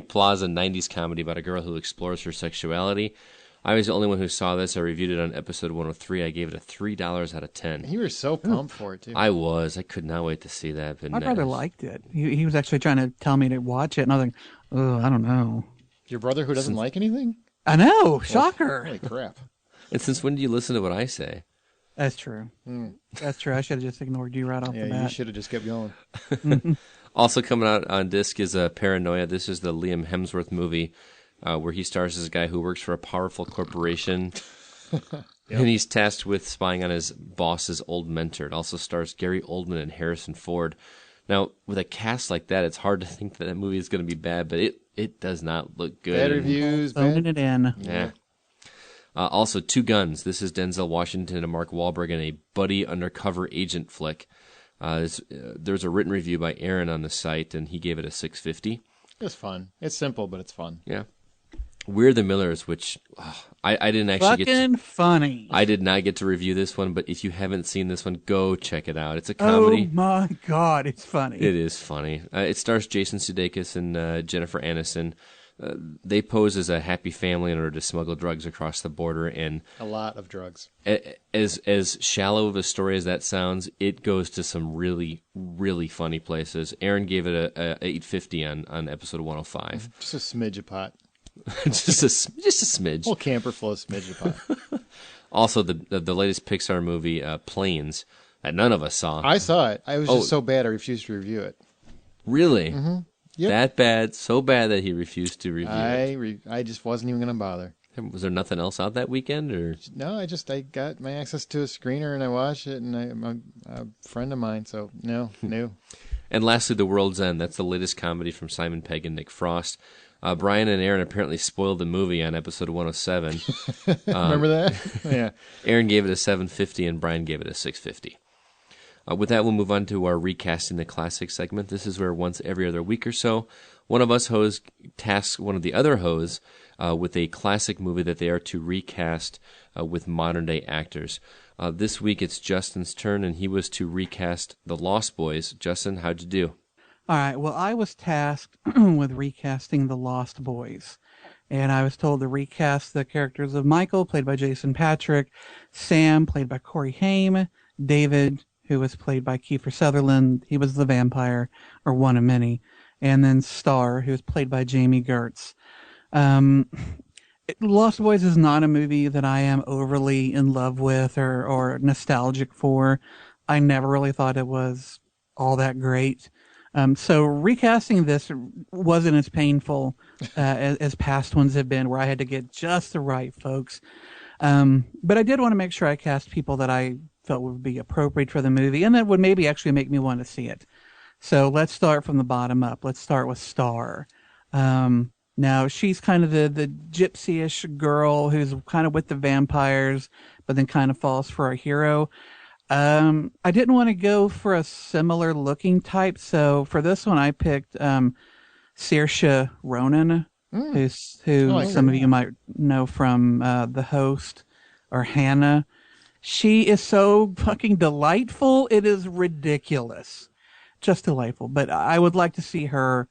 Plaza 90s comedy about a girl who explores her sexuality. I was the only one who saw this. I reviewed it on episode 103. I gave it a $3 out of 10. You were so pumped for it, too. I was. I could not wait to see that. But my brother liked it. He was actually trying to tell me to watch it, and I was like, oh, I don't know. Your brother who doesn't like anything? I know. Shocker. Holy crap. And since when do you listen to what I say? That's true. That's true. I should have just ignored you right off the Yeah, bat. you should have just kept going. Also coming out on disc is Paranoia. This is the Liam Hemsworth movie where he stars as a guy who works for a powerful corporation. And he's tasked with spying on his boss's old mentor. It also stars Gary Oldman and Harrison Ford. Now, with a cast like that, it's hard to think that movie is going to be bad, but it does not look good. Bad reviews. Phoning it in. Yeah. Also, Two Guns. This is Denzel Washington and Mark Wahlberg in a buddy undercover agent flick. There's a written review by Aaron on the site, and he gave it a 6.50. It's fun. It's simple, but it's fun. Yeah. We're the Millers, which I didn't actually Fucking funny. I did not get to review this one, but if you haven't seen this one, go check it out. It's a comedy. Oh my God, it's funny. It is funny. It stars Jason Sudeikis and Jennifer Aniston. They pose as a happy family in order to smuggle drugs across the border, and A lot of drugs. as shallow of a story as that sounds, it goes to some really, really funny places. Aaron gave it a 850 on episode 105. Just a smidge of pot. just a smidge. Whole camper full of smidge of pot. Also, the latest Pixar movie, Planes, that none of us saw. I saw it. I was just so bad I refused to review it. Really? Mm-hmm. Yep. That bad? So bad that he refused to review it? I just wasn't even going to bother. Was there nothing else out that weekend? Or No, I got my access to a screener and I watched it, and I'm a friend of mine, so no. And lastly, The World's End. That's the latest comedy from Simon Pegg and Nick Frost. Brian and Aaron apparently spoiled the movie on episode 107. Remember that? Yeah. Aaron gave it a 750 and Brian gave it a 650. With that, we'll move on to our Recasting the Classic segment. This is where once every other week or so, one of us hoes tasks one of the other hoes with a classic movie that they are to recast with modern-day actors. This week, it's Justin's turn, and he was to recast The Lost Boys. Justin, how'd you do? All right. Well, I was tasked with recasting The Lost Boys. And I was told to recast the characters of Michael, played by Jason Patrick, Sam, played by Corey Haim, David, who was played by Kiefer Sutherland. He was the vampire, or one of many. And then Star, who was played by Jamie Gertz. Lost Boys is not a movie that I am overly in love with or nostalgic for. I never really thought it was all that great. So recasting this wasn't as painful as past ones have been, where I had to get just the right folks. But I did want to make sure I cast people that I felt would be appropriate for the movie and that would maybe actually make me want to see it. So let's start from the bottom up. Let's start with Star. Now, she's kind of the gypsy-ish girl who's kind of with the vampires, but then kind of falls for our hero. I didn't want to go for a similar looking type, so for this one I picked Saoirse Ronan, who some of you might know from The Host or Hannah. She is so fucking delightful. It is ridiculous. Just delightful. But I would like to see her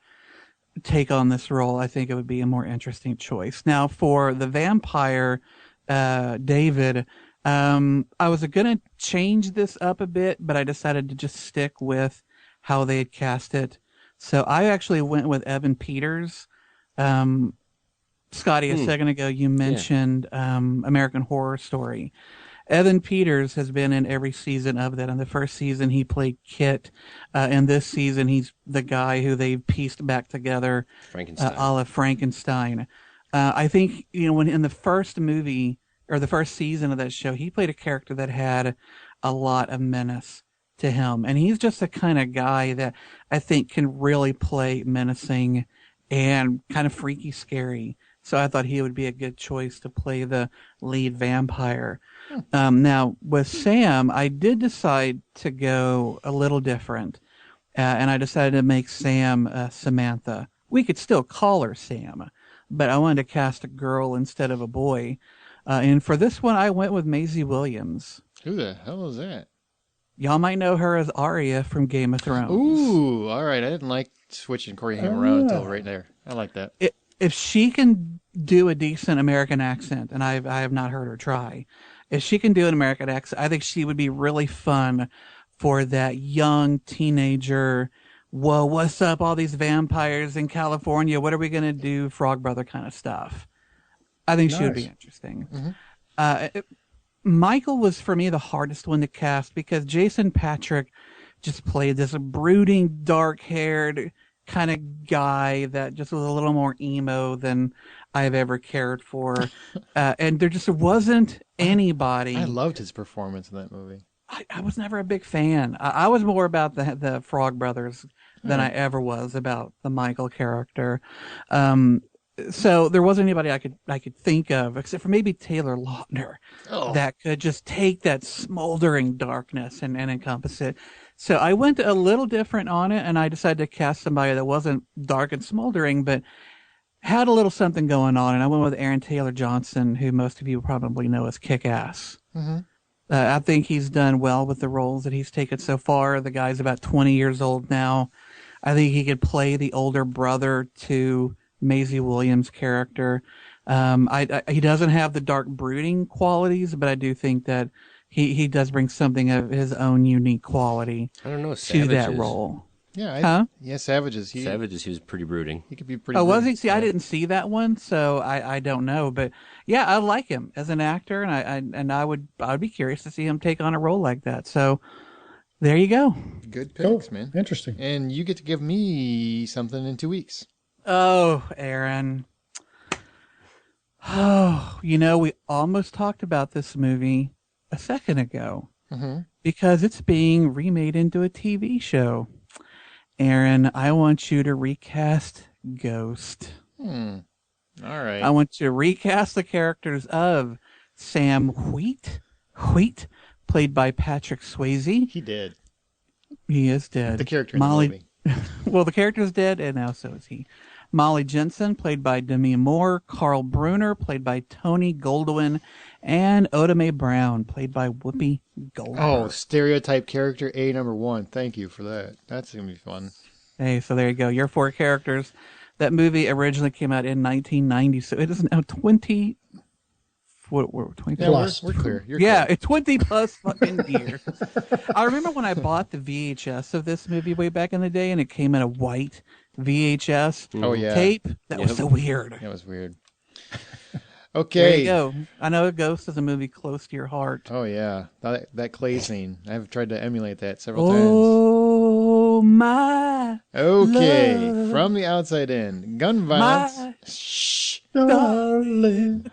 take on this role. I think it would be a more interesting choice. Now, for the vampire, David, I was going to change this up a bit, but I decided to just stick with how they had cast it. So I actually went with Evan Peters. Scotty, a second ago, you mentioned American Horror Story. Evan Peters has been in every season of that. In the first season, he played Kit. In this season, he's the guy who they've pieced back together, Frankenstein. a la Frankenstein. I think, when in the first movie, or the first season of that show, he played a character that had a lot of menace to him. And he's just the kind of guy that I think can really play menacing and kind of freaky scary. So I thought he would be a good choice to play the lead vampire. Now, with Sam, I did decide to go a little different. And I decided to make Sam Samantha. We could still call her Sam, but I wanted to cast a girl instead of a boy. And for this one, I went with Maisie Williams. Who the hell is that? Y'all might know her as Arya from Game of Thrones. Ooh, all right. I didn't like switching Corey Haim around until right there. I like that. If she can do a decent American accent, and I have not heard her try, if she can do an American accent, I think she would be really fun for that young teenager. Whoa, what's up? All these vampires in California. What are we going to do? Frog Brother kind of stuff. I think she would be interesting. Michael was for me the hardest one to cast because Jason Patrick just played this brooding, dark-haired kind of guy that just was a little more emo than I've ever cared for. And there just wasn't anybody. I loved his performance in that movie. I was never a big fan. I was more about the Frog Brothers than I ever was about the Michael character. So there wasn't anybody I could think of except for maybe Taylor Lautner that could just take that smoldering darkness and encompass it. So I went a little different on it, and I decided to cast somebody that wasn't dark and smoldering, but had a little something going on. And I went with Aaron Taylor Johnson, who most of you probably know as Kick-Ass. Mm-hmm. I think he's done well with the roles that he's taken so far. The guy's about 20 years old now. I think he could play the older brother to Maisie Williams' character. He doesn't have the dark brooding qualities, but I do think that he does bring something of his own unique quality to that role. Yeah, Savages. He was pretty brooding. He could be pretty. Oh, was he? See, I didn't see that one, so I don't know. But yeah, I like him as an actor, and I would be curious to see him take on a role like that. So there you go. Good picks, man. Interesting. And you get to give me something in 2 weeks. Oh, Aaron. Oh, we almost talked about this movie a second ago because it's being remade into a TV show. Aaron, I want you to recast Ghost. All right. I want you to recast the characters of Sam Wheat, played by Patrick Swayze. He did. He is dead. The character in the movie. Well, the character's dead, and now so is he. Molly Jensen, played by Demi Moore. Carl Bruner, played by Tony Goldwyn. And Oda Mae Brown, played by Whoopi Goldberg. Oh, stereotype character A number 1. Thank you for that. That's going to be fun. Hey, so there you go. Your 4 characters. That movie originally came out in 1990, so it is now 20... What, 20 plus. We're clear. You're clear. It's 20 plus fucking years. I remember when I bought the VHS of this movie way back in the day, and it came in a white VHS tape. That was so weird. That was weird. Okay. There you go. I know Ghost is a movie close to your heart. Oh, yeah. That clay scene. I've tried to emulate that several times. Oh, my Okay. love. From the outside in. Gun violence. Shh, darling.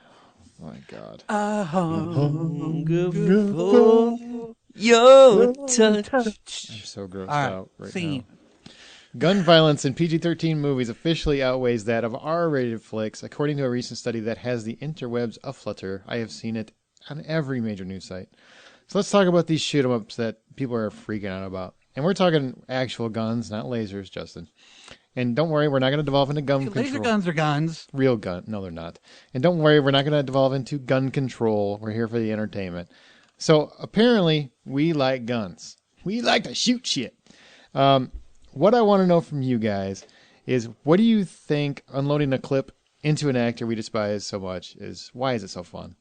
Oh, my God. I hunger for your touch. I'm so grossed out right scene. now. Gun violence in PG-13 movies officially outweighs that of R-rated flicks, according to a recent study that has the interwebs aflutter. I have seen it on every major news site. So let's talk about these shoot-em-ups that people are freaking out about. And we're talking actual guns, not lasers, Justin. And don't worry, we're not going to devolve into gun control. Laser guns are guns. Real gun. No, they're not. And don't worry, we're not going to devolve into gun control. We're here for the entertainment. So apparently, we like guns. We like to shoot shit. What I want to know from you guys is, what do you think unloading a clip into an actor we despise so much is? Why is it so fun?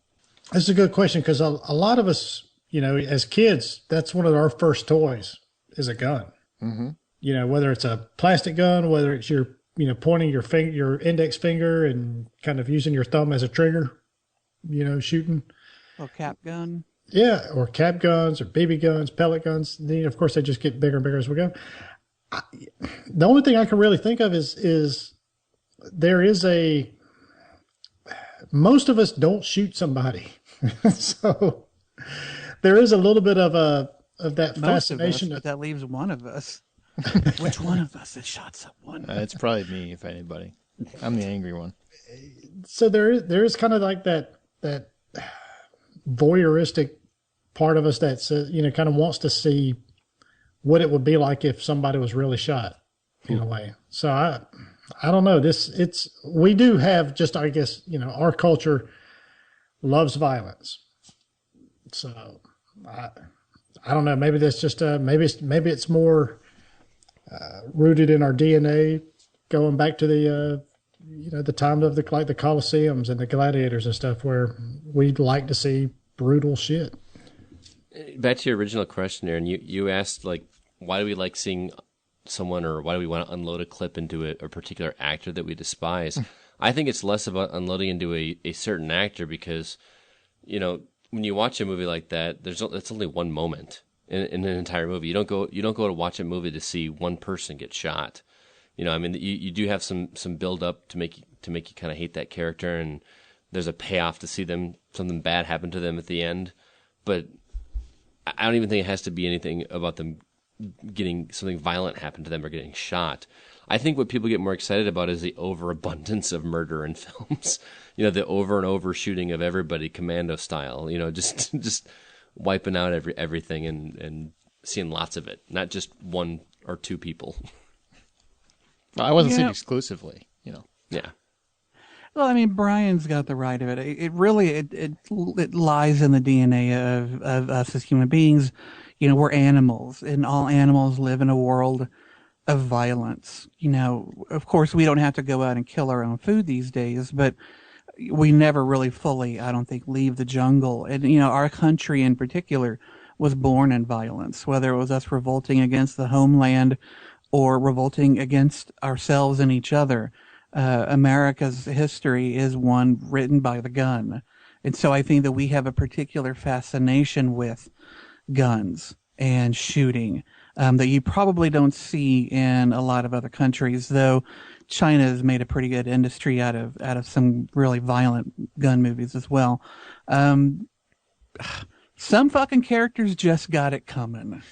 That's a good question, because a lot of us, as kids, that's one of our first toys is a gun. Mm-hmm. Whether it's a plastic gun, whether it's your, pointing your index finger and kind of using your thumb as a trigger, shooting. Or cap gun. Yeah, or cap guns or BB guns, pellet guns. Then, of course, they just get bigger and bigger as we go. The only thing I can really think of is there is most of us don't shoot somebody. So there is a little bit of that Most fascination. Of us, but that leaves one of us. Which one of us has shot someone? It's probably me, if anybody. I'm the angry one. So there is kind of like that voyeuristic part of us that kind of wants to see what it would be like if somebody was really shot in a way. So I don't know. We do have just, I guess, our culture loves violence. So I don't know. Maybe that's just maybe it's more rooted in our DNA, going back to the time of the Colosseums and the gladiators and stuff, where we'd like to see brutal shit. Back to your original question, Aaron, you asked, why do we like seeing someone, or why do we want to unload a clip into a particular actor that we despise? I think it's less about unloading into a certain actor, because, when you watch a movie like that, it's only one moment in an entire movie. You don't go to watch a movie to see one person get shot. I mean, you do have some build up to make you kind of hate that character, and there's a payoff to see something bad happen to them at the end. But I don't even think it has to be anything about them getting something violent happen to them or getting shot. I think what people get more excited about is the overabundance of murder in films. The over and over shooting of everybody, commando style. Just wiping out everything and seeing lots of it, not just one or two people. Well, I wasn't saying exclusively. Yeah. Well, I mean, Brian's got the right of it. It really lies in the DNA of us as human beings. We're animals, and all animals live in a world of violence. Of course, we don't have to go out and kill our own food these days, but we never really fully, I don't think, leave the jungle. And, our country in particular was born in violence, whether it was us revolting against the homeland or revolting against ourselves and each other. America's history is one written by the gun. And so I think that we have a particular fascination with guns and shooting that you probably don't see in a lot of other countries, though China has made a pretty good industry out of some really violent gun movies as well. Some fucking characters just got it coming.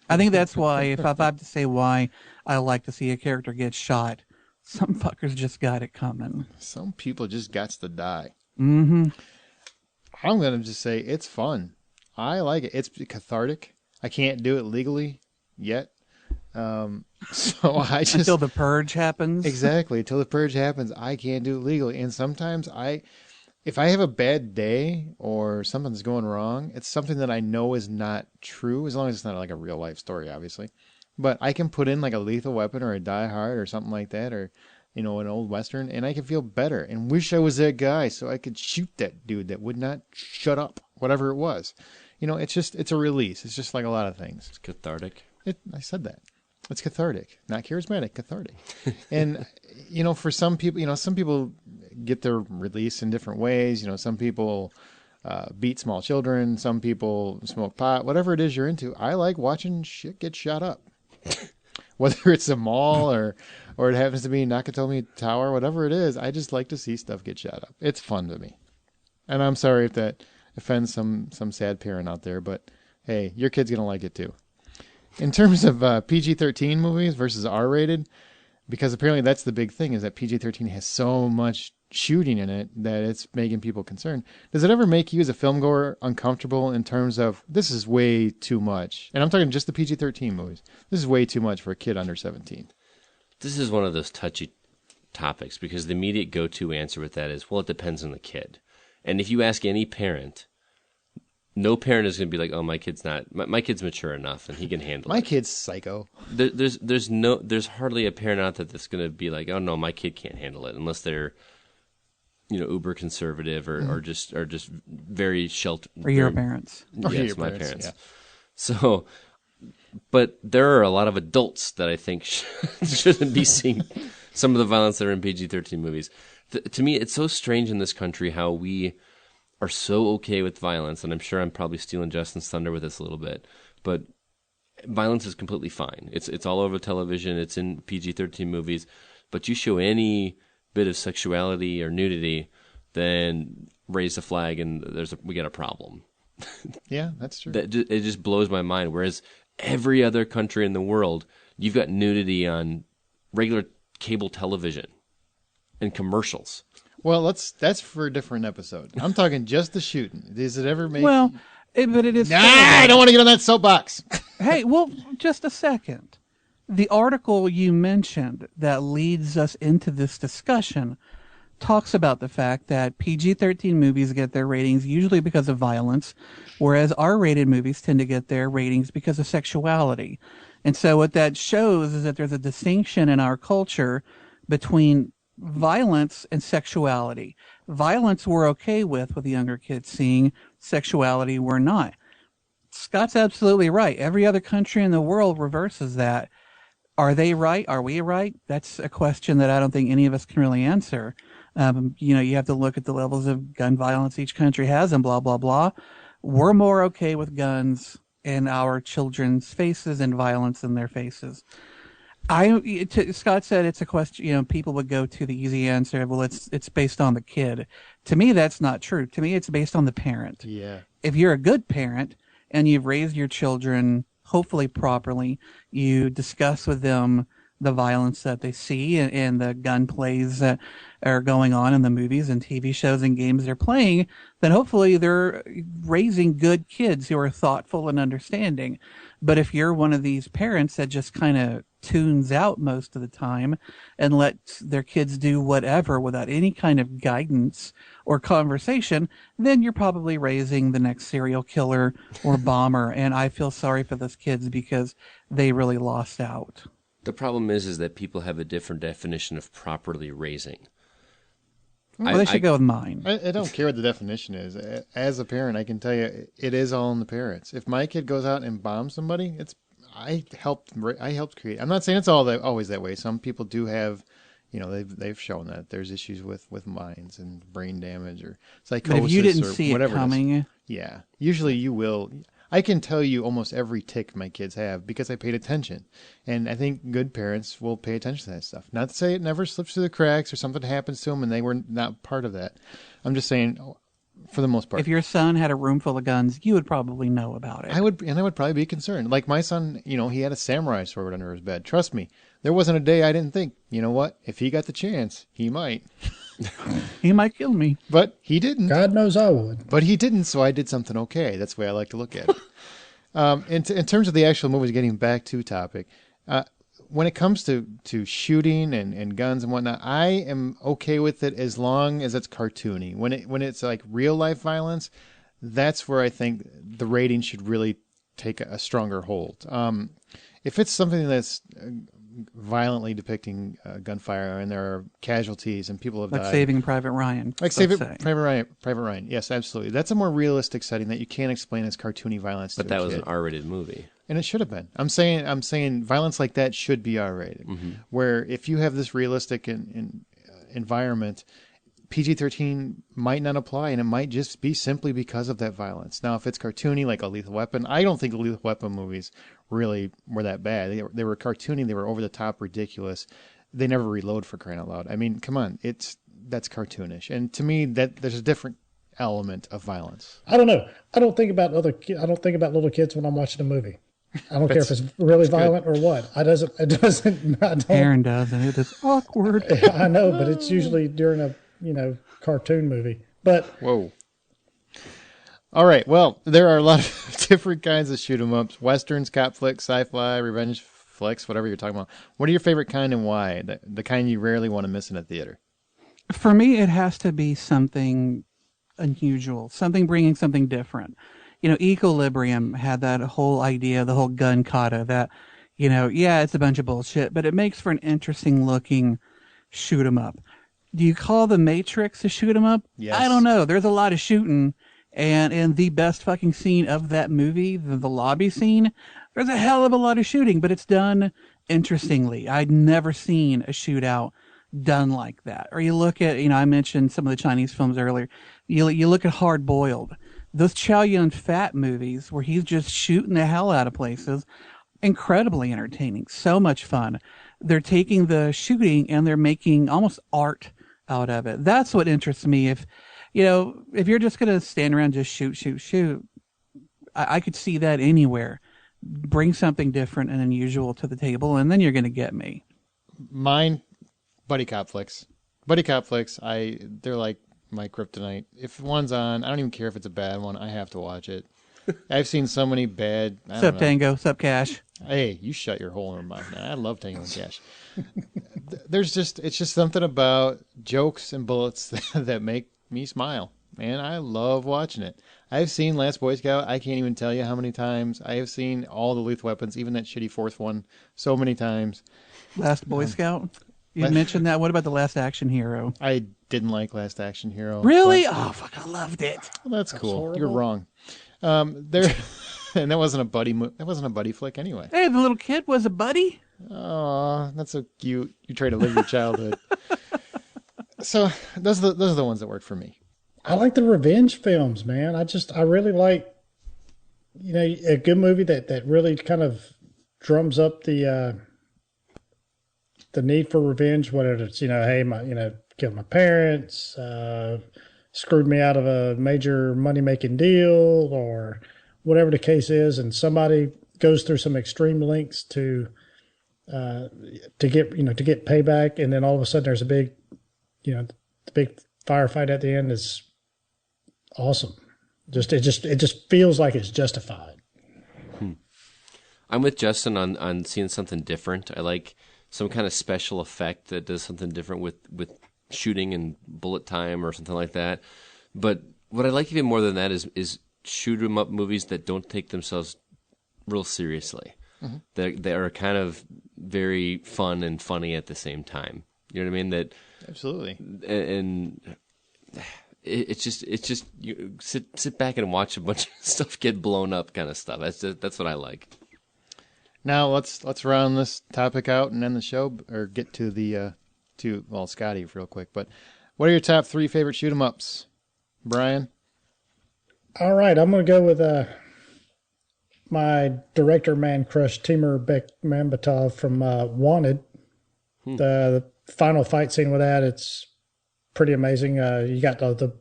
I think that's why, if I have to say why I like to see a character get shot, some fuckers just got it coming. Some people just got to die. Mm-hmm. I'm going to just say it's fun. I like it. It's cathartic. I can't do it legally yet. So I just... Until the purge happens? Exactly. Until the purge happens, I can't do it legally. And sometimes if I have a bad day or something's going wrong, it's something that I know is not true, as long as it's not like a real life story, obviously. But I can put in like a Lethal Weapon or a Die Hard or something like that, or an old Western, and I can feel better and wish I was that guy so I could shoot that dude that would not shut up, whatever it was. It's a release. It's just like a lot of things. It's cathartic. I said that. It's cathartic, not charismatic, cathartic. And, for some people get their release in different ways. Some people beat small children. Some people smoke pot. Whatever it is you're into, I like watching shit get shot up. Whether it's a mall or it happens to be Nakatomi Tower, whatever it is, I just like to see stuff get shot up. It's fun to me. And I'm sorry if that offends some sad parent out there, but hey, your kid's going to like it too. In terms of PG-13 movies versus R-rated, because apparently that's the big thing, is that PG-13 has so much shooting in it that it's making people concerned. Does it ever make you as a film goer uncomfortable in terms of, this is way too much? And I'm talking just the PG-13 movies. This is way too much for a kid under 17. This is one of those touchy topics, because the immediate go-to answer with that is, well, it depends on the kid. And if you ask any parent, no parent is going to be like, oh, my kid's mature enough and he can handle it. My kid's psycho. There's hardly a parent out there that's going to be like, oh no, my kid can't handle it, unless they're, uber conservative or just very sheltered. Or your parents. Yes, my parents. Yeah. So, but there are a lot of adults that I think shouldn't be seeing some of the violence that are in PG-13 movies. To me, it's so strange in this country how we are so okay with violence, and I'm sure I'm probably stealing Justin's thunder with this a little bit, but violence is completely fine. It's all over television. It's in PG-13 movies, but you show any bit of sexuality or nudity, then raise a flag and we got a problem. Yeah, that's true. It just blows my mind. Whereas every other country in the world, you've got nudity on regular cable television and commercials. Well, that's for a different episode. I'm talking just the shooting. Does it ever make... Well, but it is... I don't want to get on that soapbox. Hey, well, just a second. The article you mentioned that leads us into this discussion talks about the fact that PG-13 movies get their ratings usually because of violence, whereas R-rated movies tend to get their ratings because of sexuality. And so what that shows is that there's a distinction in our culture between violence and sexuality. Violence we're okay with the younger kids seeing. Sexuality we're not. Scott's absolutely right. Every other country in the world reverses that. Are they right? Are we right? That's a question that I don't think any of us can really answer. You have to look at the levels of gun violence each country has and blah, blah, blah. We're more okay with guns in our children's faces and violence in their faces. Scott said it's a question, people would go to the easy answer. Well, it's based on the kid. To me, that's not true. To me, it's based on the parent. Yeah. If you're a good parent and you've raised your children hopefully properly, you discuss with them the violence that they see and the gun plays that are going on in the movies and TV shows and games they're playing, then hopefully they're raising good kids who are thoughtful and understanding. But if you're one of these parents that just kind of tunes out most of the time and lets their kids do whatever without any kind of guidance or conversation, then you're probably raising the next serial killer or bomber. And I feel sorry for those kids because they really lost out. The problem is that people have a different definition of properly raising. Well, they should go with mine. I don't care what the definition is. As a parent, I can tell you it is all in the parents. If my kid goes out and bombs somebody, I helped create. I'm not saying it's always that way. Some people do have, they've shown that there's issues with minds and brain damage or psychosis. But if you didn't or see whatever it coming, yeah, usually you will. I can tell you almost every tick my kids have because I paid attention. And I think good parents will pay attention to that stuff. Not to say it never slips through the cracks or something happens to them and they were not part of that. I'm just saying, for the most part. If your son had a room full of guns, you would probably know about it. I would probably be concerned. Like my son, he had a samurai sword under his bed. Trust me, there wasn't a day I didn't think, you know what? If he got the chance, he might. He might kill me. But he didn't. God knows I would. But he didn't, so I did something okay. That's the way I like to look at it. In terms of the actual movies, getting back to topic, when it comes to shooting and guns and whatnot, I am okay with it as long as it's cartoony. When it's like real life violence, that's where I think the rating should really take a stronger hold. If it's something that's violently depicting gunfire and there are casualties and people have died. Like Saving Private Ryan. Like Saving Private Ryan. Yes, absolutely. That's a more realistic setting that you can't explain as cartoony violence. But that was an R-rated movie. And it should have been. I'm saying violence like that should be R-rated. Mm-hmm. Where if you have this realistic environment, PG-13 might not apply, and it might just be simply because of that violence. Now, if it's cartoony, like a Lethal Weapon, I don't think the Lethal Weapon movies really were that bad. They were cartoony, they were over-the-top, ridiculous. They never reload, for crying out loud. I mean, come on, that's cartoonish. And to me, that there's a different element of violence. I don't know. I don't think about little kids when I'm watching a movie. I don't care if it's really violent or what. I don't. Aaron doesn't. It is awkward. I know, but it's usually during a cartoon movie. But whoa. All right. Well, there are a lot of different kinds of shoot 'em ups: westerns, cop flicks, sci-fi, revenge flicks, whatever you're talking about. What are your favorite kind and why? The kind you rarely want to miss in a theater. For me, it has to be something unusual, something bringing something different. Equilibrium had that whole idea, the whole gun kata that, it's a bunch of bullshit, but it makes for an interesting looking shoot 'em up. Do you call The Matrix a shoot 'em up? Yes. I don't know. There's a lot of shooting, and in the best fucking scene of that movie, the lobby scene, there's a hell of a lot of shooting, but it's done interestingly. I'd never seen a shootout done like that. Or you look at, I mentioned some of the Chinese films earlier. You look at Hard Boiled. Those Chow Yun-Fat movies where he's just shooting the hell out of places, incredibly entertaining, so much fun. They're taking the shooting and they're making almost art out of it. That's what interests me. If you're just going to stand around and just shoot, I could see that anywhere. Bring something different and unusual to the table, and then you're going to get me. Mine, buddy cop flicks. Buddy cop flicks, they're like my kryptonite. If one's on, I don't even care if it's a bad one. I have to watch it. I've seen so many bad. Sup Tango, sup Cash. Hey, you shut your hole in your mouth, man. I love Tango and Cash. It's just something about jokes and bullets that make me smile, man. I love watching it. I've seen Last Boy Scout. I can't even tell you how many times. I have seen all the Lethal Weapons, even that shitty fourth one, so many times. Last Boy Scout. You mentioned that. What about The Last Action Hero? I didn't like Last Action Hero. Really? Oh, fuck! I loved it. Well, that's cool. Horrible. You're wrong. There, and that wasn't a buddy. That wasn't a buddy flick anyway. Hey, the little kid was a buddy. Oh, that's so cute. You try to live your childhood. So those are the ones that work for me. I like the revenge films, man. I really like, a good movie that really kind of drums up the need for revenge, whether it's, hey, killed my parents, screwed me out of a major money-making deal, or whatever the case is, and somebody goes through some extreme lengths to get payback, and then all of a sudden there's a big, the big firefight at the end is awesome. It just feels like it's justified. I'm with Justin on seeing something different. I like some kind of special effect that does something different with shooting and bullet time or something like that. But what I like even more than that is shoot 'em up movies that don't take themselves real seriously. Mm-hmm. They are kind of very fun and funny at the same time. You know what I mean? That absolutely. And it's just you sit back and watch a bunch of stuff get blown up, kind of stuff. That's what I like. Now let's round this topic out and end the show, or get to the Scotty real quick. But what are your top 3 favorite shoot 'em ups, Brian? All I'm going to go with my director man crush, Timur Bekmambetov from Wanted. The final fight scene with that, it's pretty amazing. You got the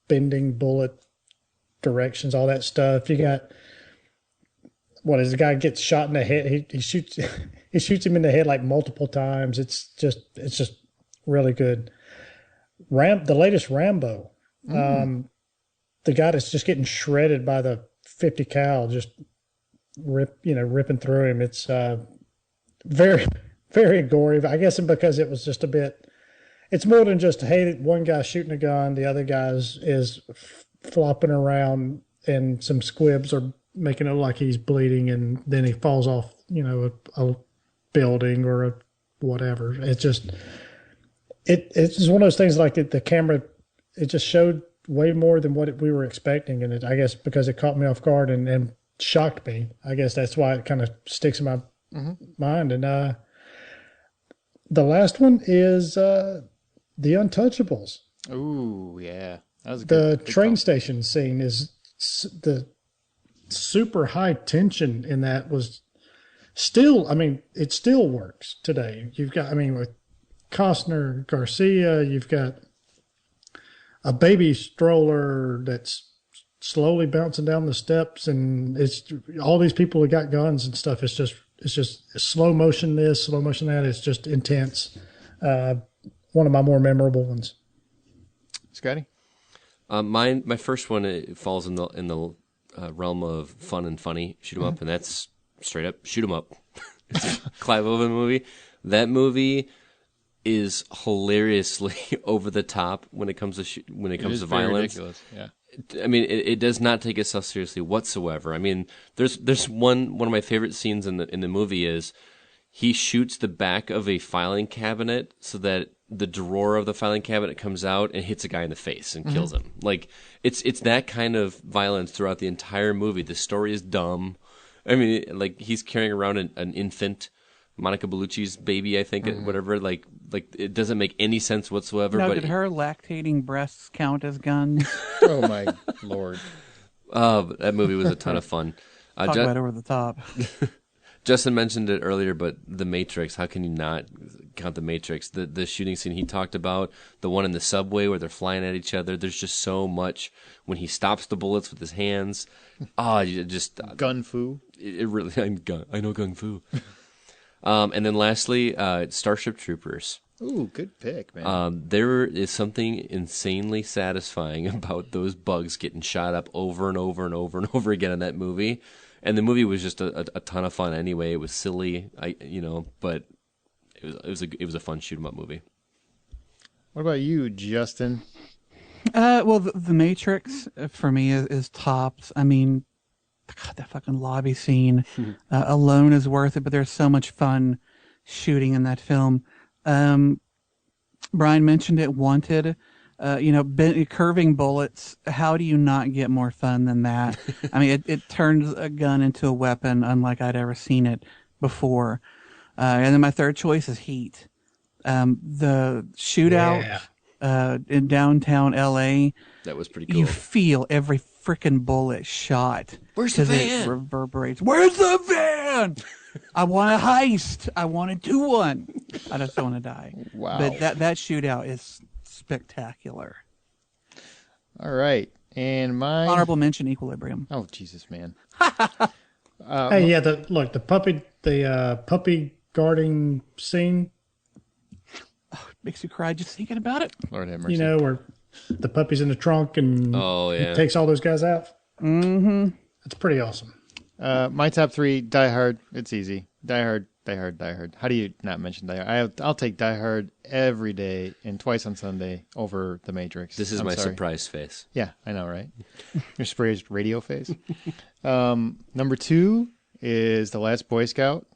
bending bullet directions, all that stuff. You got the guy gets shot in the head. He shoots him in the head like multiple times. It's just really good. The latest Rambo, the guy that's just getting shredded by the 50 cal, just ripping through him. It's very, very gory. I guess because it was just a bit. It's more than just, hey, one guy's shooting a gun, the other guy's is flopping around, and some squibs are making it like he's bleeding, and then he falls off, a building or a whatever. It's just one of those things, like the camera, it just showed way more than what we were expecting, and I guess because it caught me off guard and shocked me, I guess that's why it kind of sticks in my mind. And the last one is The Untouchables. Ooh, yeah, that was the train station scene. Is the super high tension in that was still, it still works today. You've got, with Costner, Garcia, you've got a baby stroller that's slowly bouncing down the steps, and it's all these people have got guns and stuff. It's just slow motion this, slow motion that. It's just intense. One of my more memorable ones. Scotty? My first one, it falls in the realm of fun and funny shoot 'em up, and that's straight up shoot 'em up. It's a Clive Owen movie. That movie is hilariously over the top when it comes to violence. Ridiculous. Yeah. It does not take itself seriously whatsoever. There's one of my favorite scenes in the movie is he shoots the back of a filing cabinet so that the drawer of the filing cabinet comes out and hits a guy in the face and kills him. Like it's that kind of violence throughout the entire movie. The story is dumb. He's carrying around an infant, Monica Bellucci's baby, I think, whatever. Like it doesn't make any sense whatsoever. No, but did her lactating breasts count as guns? Oh my Lord! That movie was a ton of fun. Talk about over the top. Justin mentioned it earlier, but The Matrix, how can you not count The Matrix? The shooting scene he talked about, the one in the subway where they're flying at each other, there's just so much when he stops the bullets with his hands. Gun fu. It really, I know gung fu. And then lastly, Starship Troopers. Ooh, good pick, man. There is something insanely satisfying about those bugs getting shot up over and over and over and over again in that movie. And the movie was just a ton of fun anyway. It was silly, but it was a fun shoot 'em up movie. What about you, Justin? Well, the Matrix for me is tops. God, that fucking lobby scene alone is worth it. But there's so much fun shooting in that film. Brian mentioned it. Wanted. Curving bullets. How do you not get more fun than that? It turns a gun into a weapon unlike I'd ever seen it before. And then my third choice is Heat. The shootout in downtown L.A. That was pretty cool. You feel every freaking bullet shot. Where's the 'cause van? It reverberates. Where's the van? I want a heist. I want a 2-1. I just don't want to die. Wow. But that shootout is spectacular. All right. And my Honorable mention, Equilibrium. Oh, Jesus, man. Hey, yeah, the puppy guarding scene, Makes you cry just thinking about it. Lord have mercy. you know, where the puppy's in the trunk and Oh, yeah. he takes all those guys out. Mm-hmm. It's pretty awesome. My top 3, Die Hard. It's easy. Die Hard, Die Hard, Die Hard. How do you not mention Die Hard? I'll take Die Hard every day and twice on Sunday over The Matrix. This is I'm my sorry. surprise face. Yeah, I know, right? Your surprised radio face. Number 2 is The Last Boy Scout.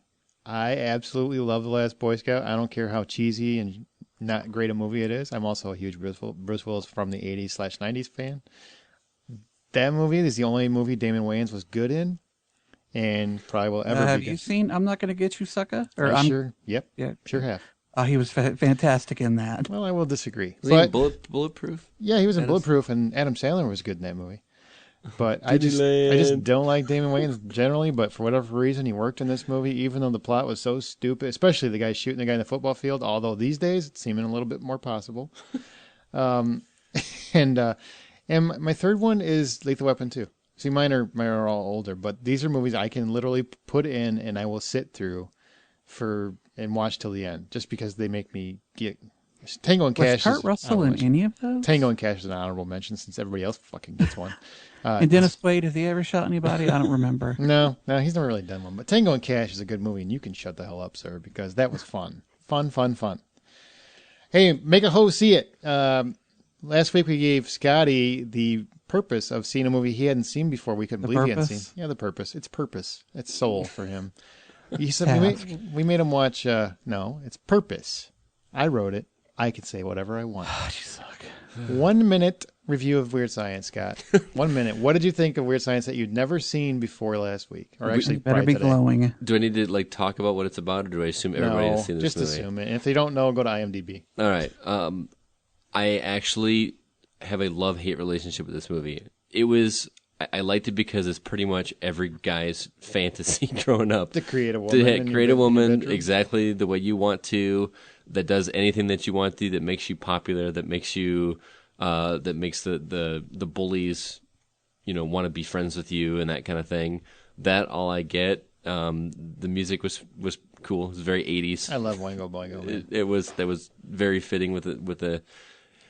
I absolutely love The Last Boy Scout. I don't care how cheesy and not great a movie it is. I'm also a huge Bruce Willis from the 80s/90s fan. That movie is the only movie Damon Wayans was good in, and probably will ever Have be you good. seen I'm Not Gonna Get You, Sucker? Sure. Yep. Yeah. Sure have. Oh, he was fantastic in that. Well, I will disagree. Was he in But Bulletproof? yeah, he was in Bulletproof, and Adam Sandler was good in that movie. But I just don't like Damon Wayans generally. But for whatever reason, he worked in this movie, even though the plot was so stupid. Especially the guy shooting the guy in the football field. Although these days it's seeming a little bit more possible. And my third one is Lethal Weapon 2. See, mine are all older, but these are movies I can literally put in and I will sit through and watch till the end, just because they make me get. Tango and Cash. Was Kurt Russell in any of those? Tango and Cash is an honorable mention since everybody else fucking gets one. And Dennis Quaid, has he ever shot anybody? I don't remember. No, he's never really done one. But Tango and Cash is a good movie, and you can shut the hell up, sir, because that was fun. Fun. Hey, make a hoe see it. Last week we gave Scotty the purpose of seeing a movie he hadn't seen before. We couldn't believe he hadn't seen. Yeah, the purpose. It's purpose. It's soul for him. He said we made him watch. No, it's Purpose. I wrote it. I can say whatever I want. Oh, you suck. 1 minute review of Weird Science, Scott. 1 minute. What did you think of Weird Science that you'd never seen before last week? Or actually, better be today? glowing. Do I need to talk about what it's about, or do I assume everybody has seen this just movie? assume it. And if they don't know, go to IMDb. All right. I actually have a love-hate relationship with this movie. I liked it because it's pretty much every guy's fantasy growing up. To create a woman. Create a woman exactly the way you want to, that does anything that you want to, that makes you popular, that makes you, that makes the bullies, want to be friends with you and that kind of thing. That all I get. The music was cool. It was very 80s. I love Oingo Boingo. That was very fitting with the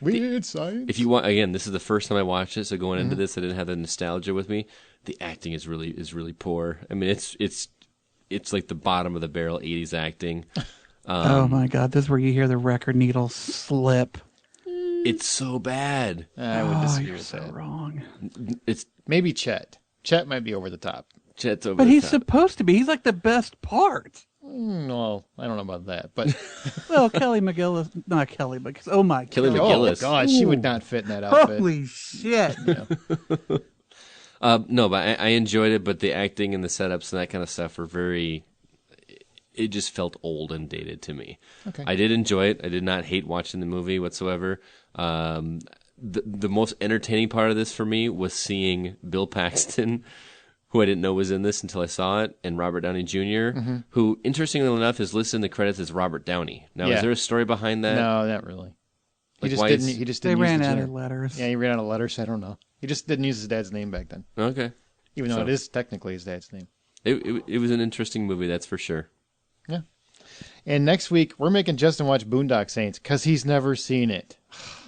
Weird Science. If you want, again, this is the first time I watched it, so going into this, I didn't have the nostalgia with me. The acting is really poor. I mean, it's like the bottom of the barrel 80s acting. Oh my God, this is where you hear the record needle slip. It's so bad. I would disagree with so that. wrong. It's Maybe Chet. Chet might be over the top. Chet's over But the he's top. supposed to be. He's like the best part. Well, I don't know about that, but Well, Kelly McGillis, not Kelly, but oh my Kelly God. McGillis. Oh God, she would not fit in that outfit. Holy shit! No, but I enjoyed it, but the acting and the setups and that kind of stuff were it just felt old and dated to me. Okay. I did enjoy it. I did not hate watching the movie whatsoever. The most entertaining part of this for me was seeing Bill Paxton, who I didn't know was in this until I saw it, and Robert Downey Jr., who, interestingly enough, is listed in the credits as Robert Downey. Now, is there a story behind that? No, not really. He Like, just They didn't. ran use the out gener- of letters. Yeah, he ran out of letters. I don't know. He just didn't use his dad's name back then, Okay. even though So- it is technically his dad's name. It was an interesting movie, that's for sure. Yeah. And next week we're making Justin watch Boondock Saints because he's never seen it.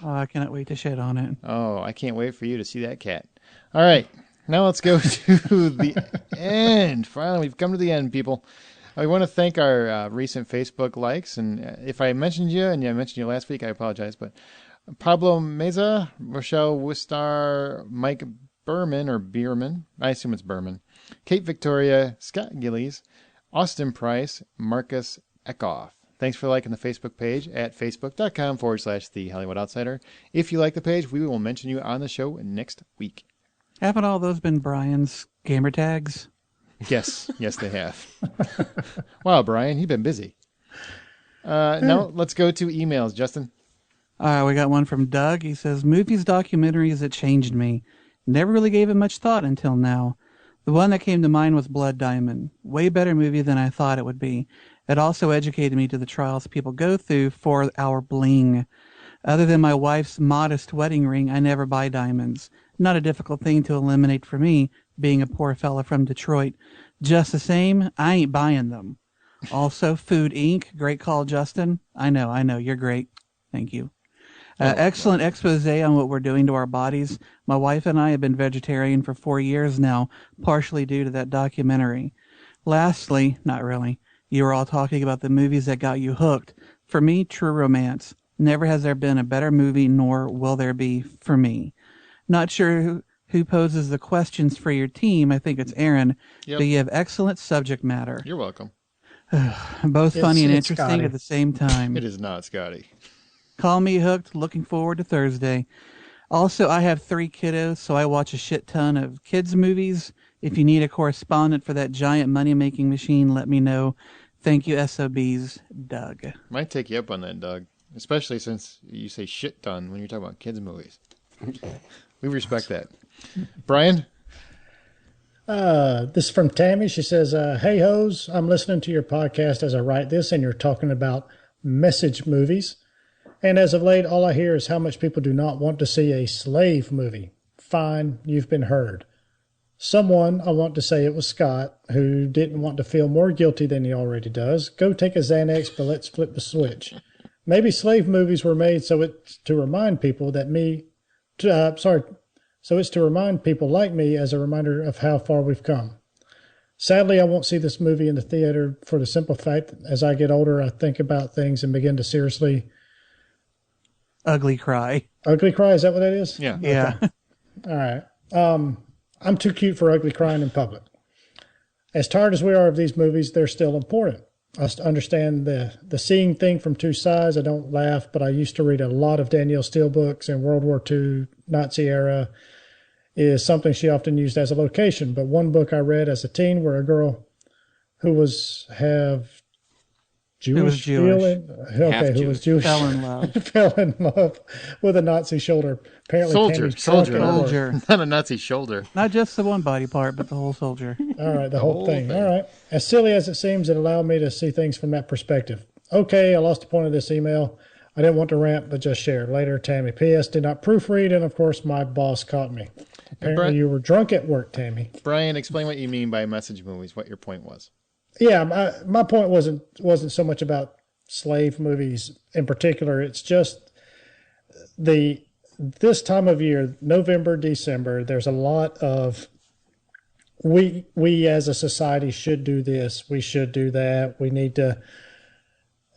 Oh, I cannot wait to shit on it. Oh, I can't wait for you to see that cat. All right, now let's go to the end. Finally, we've come to the end, people. I want to thank our recent Facebook likes, and if I mentioned you, and I mentioned you last week, I apologize, but Pablo Meza, Rochelle Wistar, Mike Berman, or Bierman, I assume it's Berman, Kate Victoria, Scott Gillies, Austin Price, Marcus Eckhoff. Thanks for liking the Facebook page at facebook.com/The Hollywood Outsider. If you like the page, we will mention you on the show next week. Haven't all those been Brian's gamer tags? Yes, they have. Wow, Brian, you've been busy. Now let's go to emails, Justin. We got one from Doug. He says, movies, documentaries that changed me. Never really gave it much thought until now. The one that came to mind was Blood Diamond. Way better movie than I thought it would be. It also educated me to the trials people go through for our bling. Other than my wife's modest wedding ring, I never buy diamonds. Not a difficult thing to eliminate for me, being a poor fella from Detroit. Just the same, I ain't buying them. Also, Food Inc. Great call, Justin. I know. You're great. Thank you. Excellent expose on what we're doing to our bodies. My wife and I have been vegetarian for 4 years now, partially due to that documentary. Lastly, not really, you were all talking about the movies that got you hooked. For me, True Romance. Never has there been a better movie, nor will there be for me. Not sure who poses the questions for your team. I think it's Aaron. Yep. But you have excellent subject matter. You're welcome. Both funny and it's interesting Scotty. at the same time. It is not, Scotty. Call me hooked. Looking forward to Thursday. Also, I have 3 kiddos, so I watch a shit ton of kids' movies. If you need a correspondent for that giant money-making machine, let me know. Thank you, SOBs. Doug. Might take you up on that, Doug. Especially since you say shit ton when you're talking about kids' movies. We respect that. Brian? This is from Tammy. She says, hey, hoes, I'm listening to your podcast as I write this, and you're talking about message movies. And as of late, all I hear is how much people do not want to see a slave movie. Fine, you've been heard. Someone, I want to say it was Scott, who didn't want to feel more guilty than he already does. Go take a Xanax, but let's flip the switch. Maybe slave movies were made so it's to remind people that so it's to remind people like me as a reminder of how far we've come. Sadly, I won't see this movie in the theater for the simple fact that as I get older, I think about things and begin to seriously... Ugly cry. Ugly cry, is that what that is? Yeah. Yeah. All right. I'm too cute for ugly crying in public. As tired as we are of these movies, they're still important. I understand the seeing thing from two sides. I don't laugh, but I used to read a lot of Danielle Steele books, and World War II, Nazi era is something she often used as a location. But one book I read as a teen where a girl who was Jewish. Who was Jewish. Fell in love with a Nazi soldier. Apparently, soldier, not a Nazi shoulder. Not just the one body part, but the whole soldier. All right, the whole thing. All right. As silly as it seems, it allowed me to see things from that perspective. Okay, I lost the point of this email. I didn't want to rant, but just share. Later, Tammy. P.S. Did not proofread, and of course, my boss caught me. Apparently, you were drunk at work, Tammy. Brian, explain what you mean by message movies, what your point was. Yeah, my point wasn't so much about slave movies in particular. It's just this time of year, November, December, there's a lot of we as a society should do this, we should do that, we need to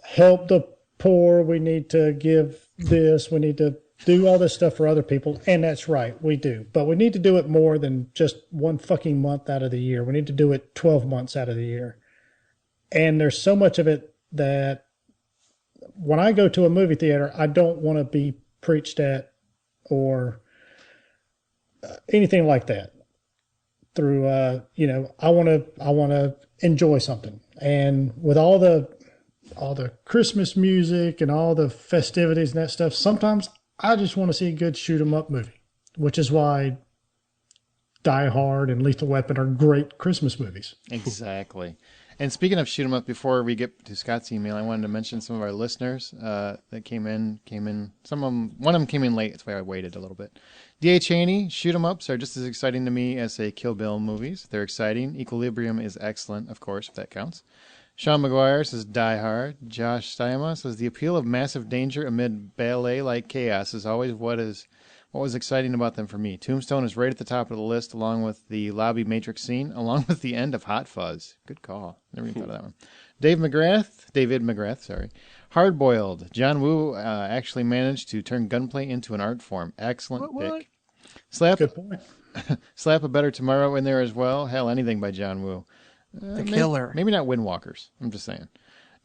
help the poor, we need to give this, we need to do all this stuff for other people, and that's right, we do. But we need to do it more than just one fucking month out of the year. We need to do it 12 months out of the year. And there's so much of it that when I go to a movie theater, I don't want to be preached at or anything like that. Through, I want to enjoy something. And with all the Christmas music and all the festivities and that stuff, sometimes I just want to see a good shoot 'em up movie, which is why Die Hard and Lethal Weapon are great Christmas movies. Exactly. And speaking of shoot 'em up, before we get to Scott's email, I wanted to mention some of our listeners that came in. One of them came in late. That's why I waited a little bit. D.A. Cheney, shoot 'em ups are just as exciting to me as, say, Kill Bill movies. They're exciting. Equilibrium is excellent, of course, if that counts. Sean McGuire says Die Hard. Josh Stiama says the appeal of massive danger amid ballet-like chaos is always what was exciting about them for me. Tombstone is right at the top of the list, along with the lobby Matrix scene, along with the end of Hot Fuzz. Good call. Never even thought of that one. David McGrath. Hard Boiled. John Woo actually managed to turn gunplay into an art form. Excellent pick. Good point. Slap a Better Tomorrow in there as well. Hell, anything by John Woo. Killer. Maybe not Windwalkers. I'm just saying.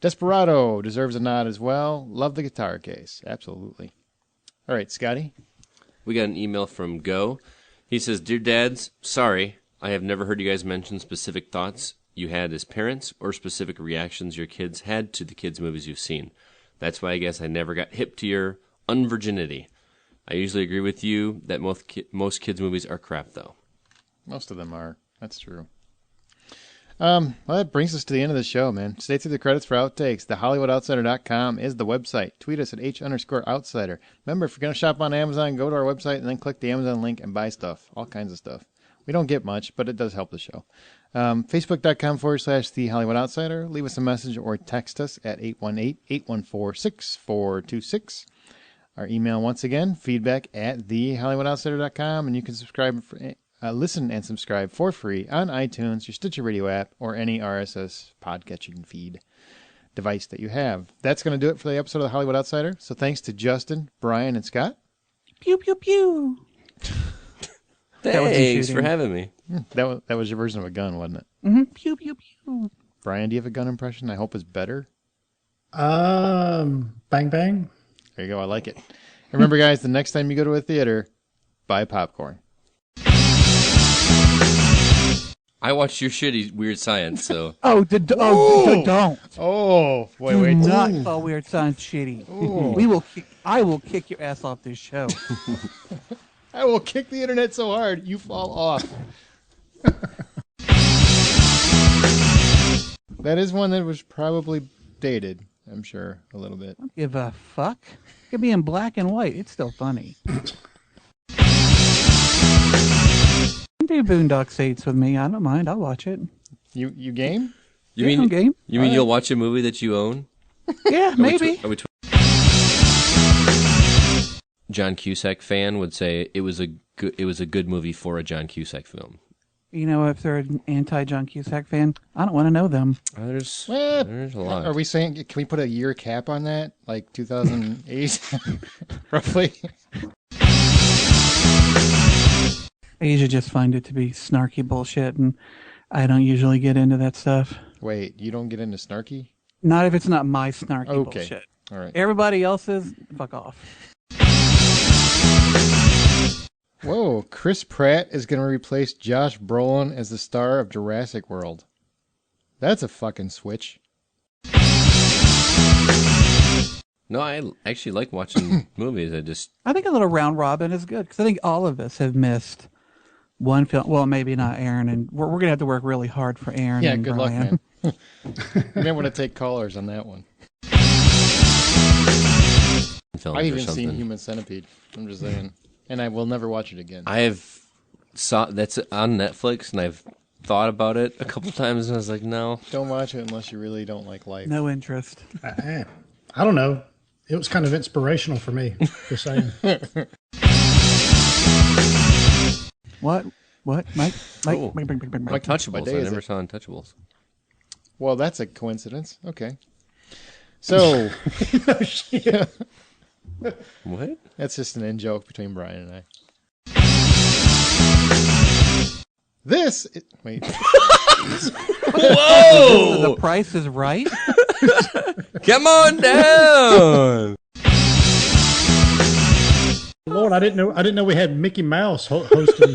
Desperado deserves a nod as well. Love the guitar case. Absolutely. All right, Scotty. We got an email from Go. He says, Dear Dads, sorry, I have never heard you guys mention specific thoughts you had as parents or specific reactions your kids had to the kids' movies you've seen. That's why I guess I never got hip to your unvirginity. I usually agree with you that most kids' movies are crap, though. Most of them are. That's true. Well, that brings us to the end of the show, man. Stay through the credits for outtakes. TheHollywoodOutsider.com is the website. Tweet us at H_outsider. Remember, if you're going to shop on Amazon, go to our website and then click the Amazon link and buy stuff. All kinds of stuff. We don't get much, but it does help the show. Facebook.com/TheHollywoodOutsider. Leave us a message or text us at 818-814-6426. Our email, once again, feedback@TheHollywoodOutsider.com. And you can subscribe listen and subscribe for free on iTunes, your Stitcher Radio app, or any RSS podcatching feed device that you have. That's going to do it for the episode of The Hollywood Outsider. So thanks to Justin, Brian, and Scott. Pew, pew, pew. Thanks for having me. That was your version of a gun, wasn't it? Mm-hmm. Pew, pew, pew. Brian, do you have a gun impression? I hope it's better. Bang, bang. There you go. I like it. Remember, guys, the next time you go to a theater, buy popcorn. I watched your shitty Weird Science, so... don't. Oh, wait. Do not call Weird Science shitty. I will kick your ass off this show. I will kick the internet so hard, you fall off. That is one that was probably dated, I'm sure, a little bit. Don't give a fuck. It could be in black and white. It's still funny. Do Boondock Saints with me. I don't mind. I'll watch it. You game? You mean game? You mean you'll watch a movie that you own? Yeah, maybe. John Cusack fan would say it was a good movie for a John Cusack film. You know, if they're an anti-John Cusack fan, I don't want to know them. There's a lot. Are we saying, can we put a year cap on that? Like 2008, roughly? I usually just find it to be snarky bullshit, and I don't usually get into that stuff. Wait, you don't get into snarky? Not if it's not my snarky bullshit. All right. Everybody else's, fuck off. Whoa, Chris Pratt is going to replace Josh Brolin as the star of Jurassic World. That's a fucking switch. No, I actually like watching movies. I think a little round robin is good, because I think all of us have missed one film. Well, maybe not Aaron, and we're going to have to work really hard for Aaron. Yeah, and good Brian. luck, man. You may want to take callers on that one. I've even seen Human Centipede. I'm just saying. And I will never watch it again. that's on Netflix, and I've thought about it a couple times, and I was like, no. Don't watch it unless you really don't like life. No interest. I don't know. It was kind of inspirational for me, just saying. What? Mike? Oh. Mike. Untouchables. I never saw Untouchables. Well, that's a coincidence. Okay. So... What? That's just an in-joke between Brian and I. Wait. Whoa! The Price is Right? Come on down! Lord, I didn't know we had Mickey Mouse hosting.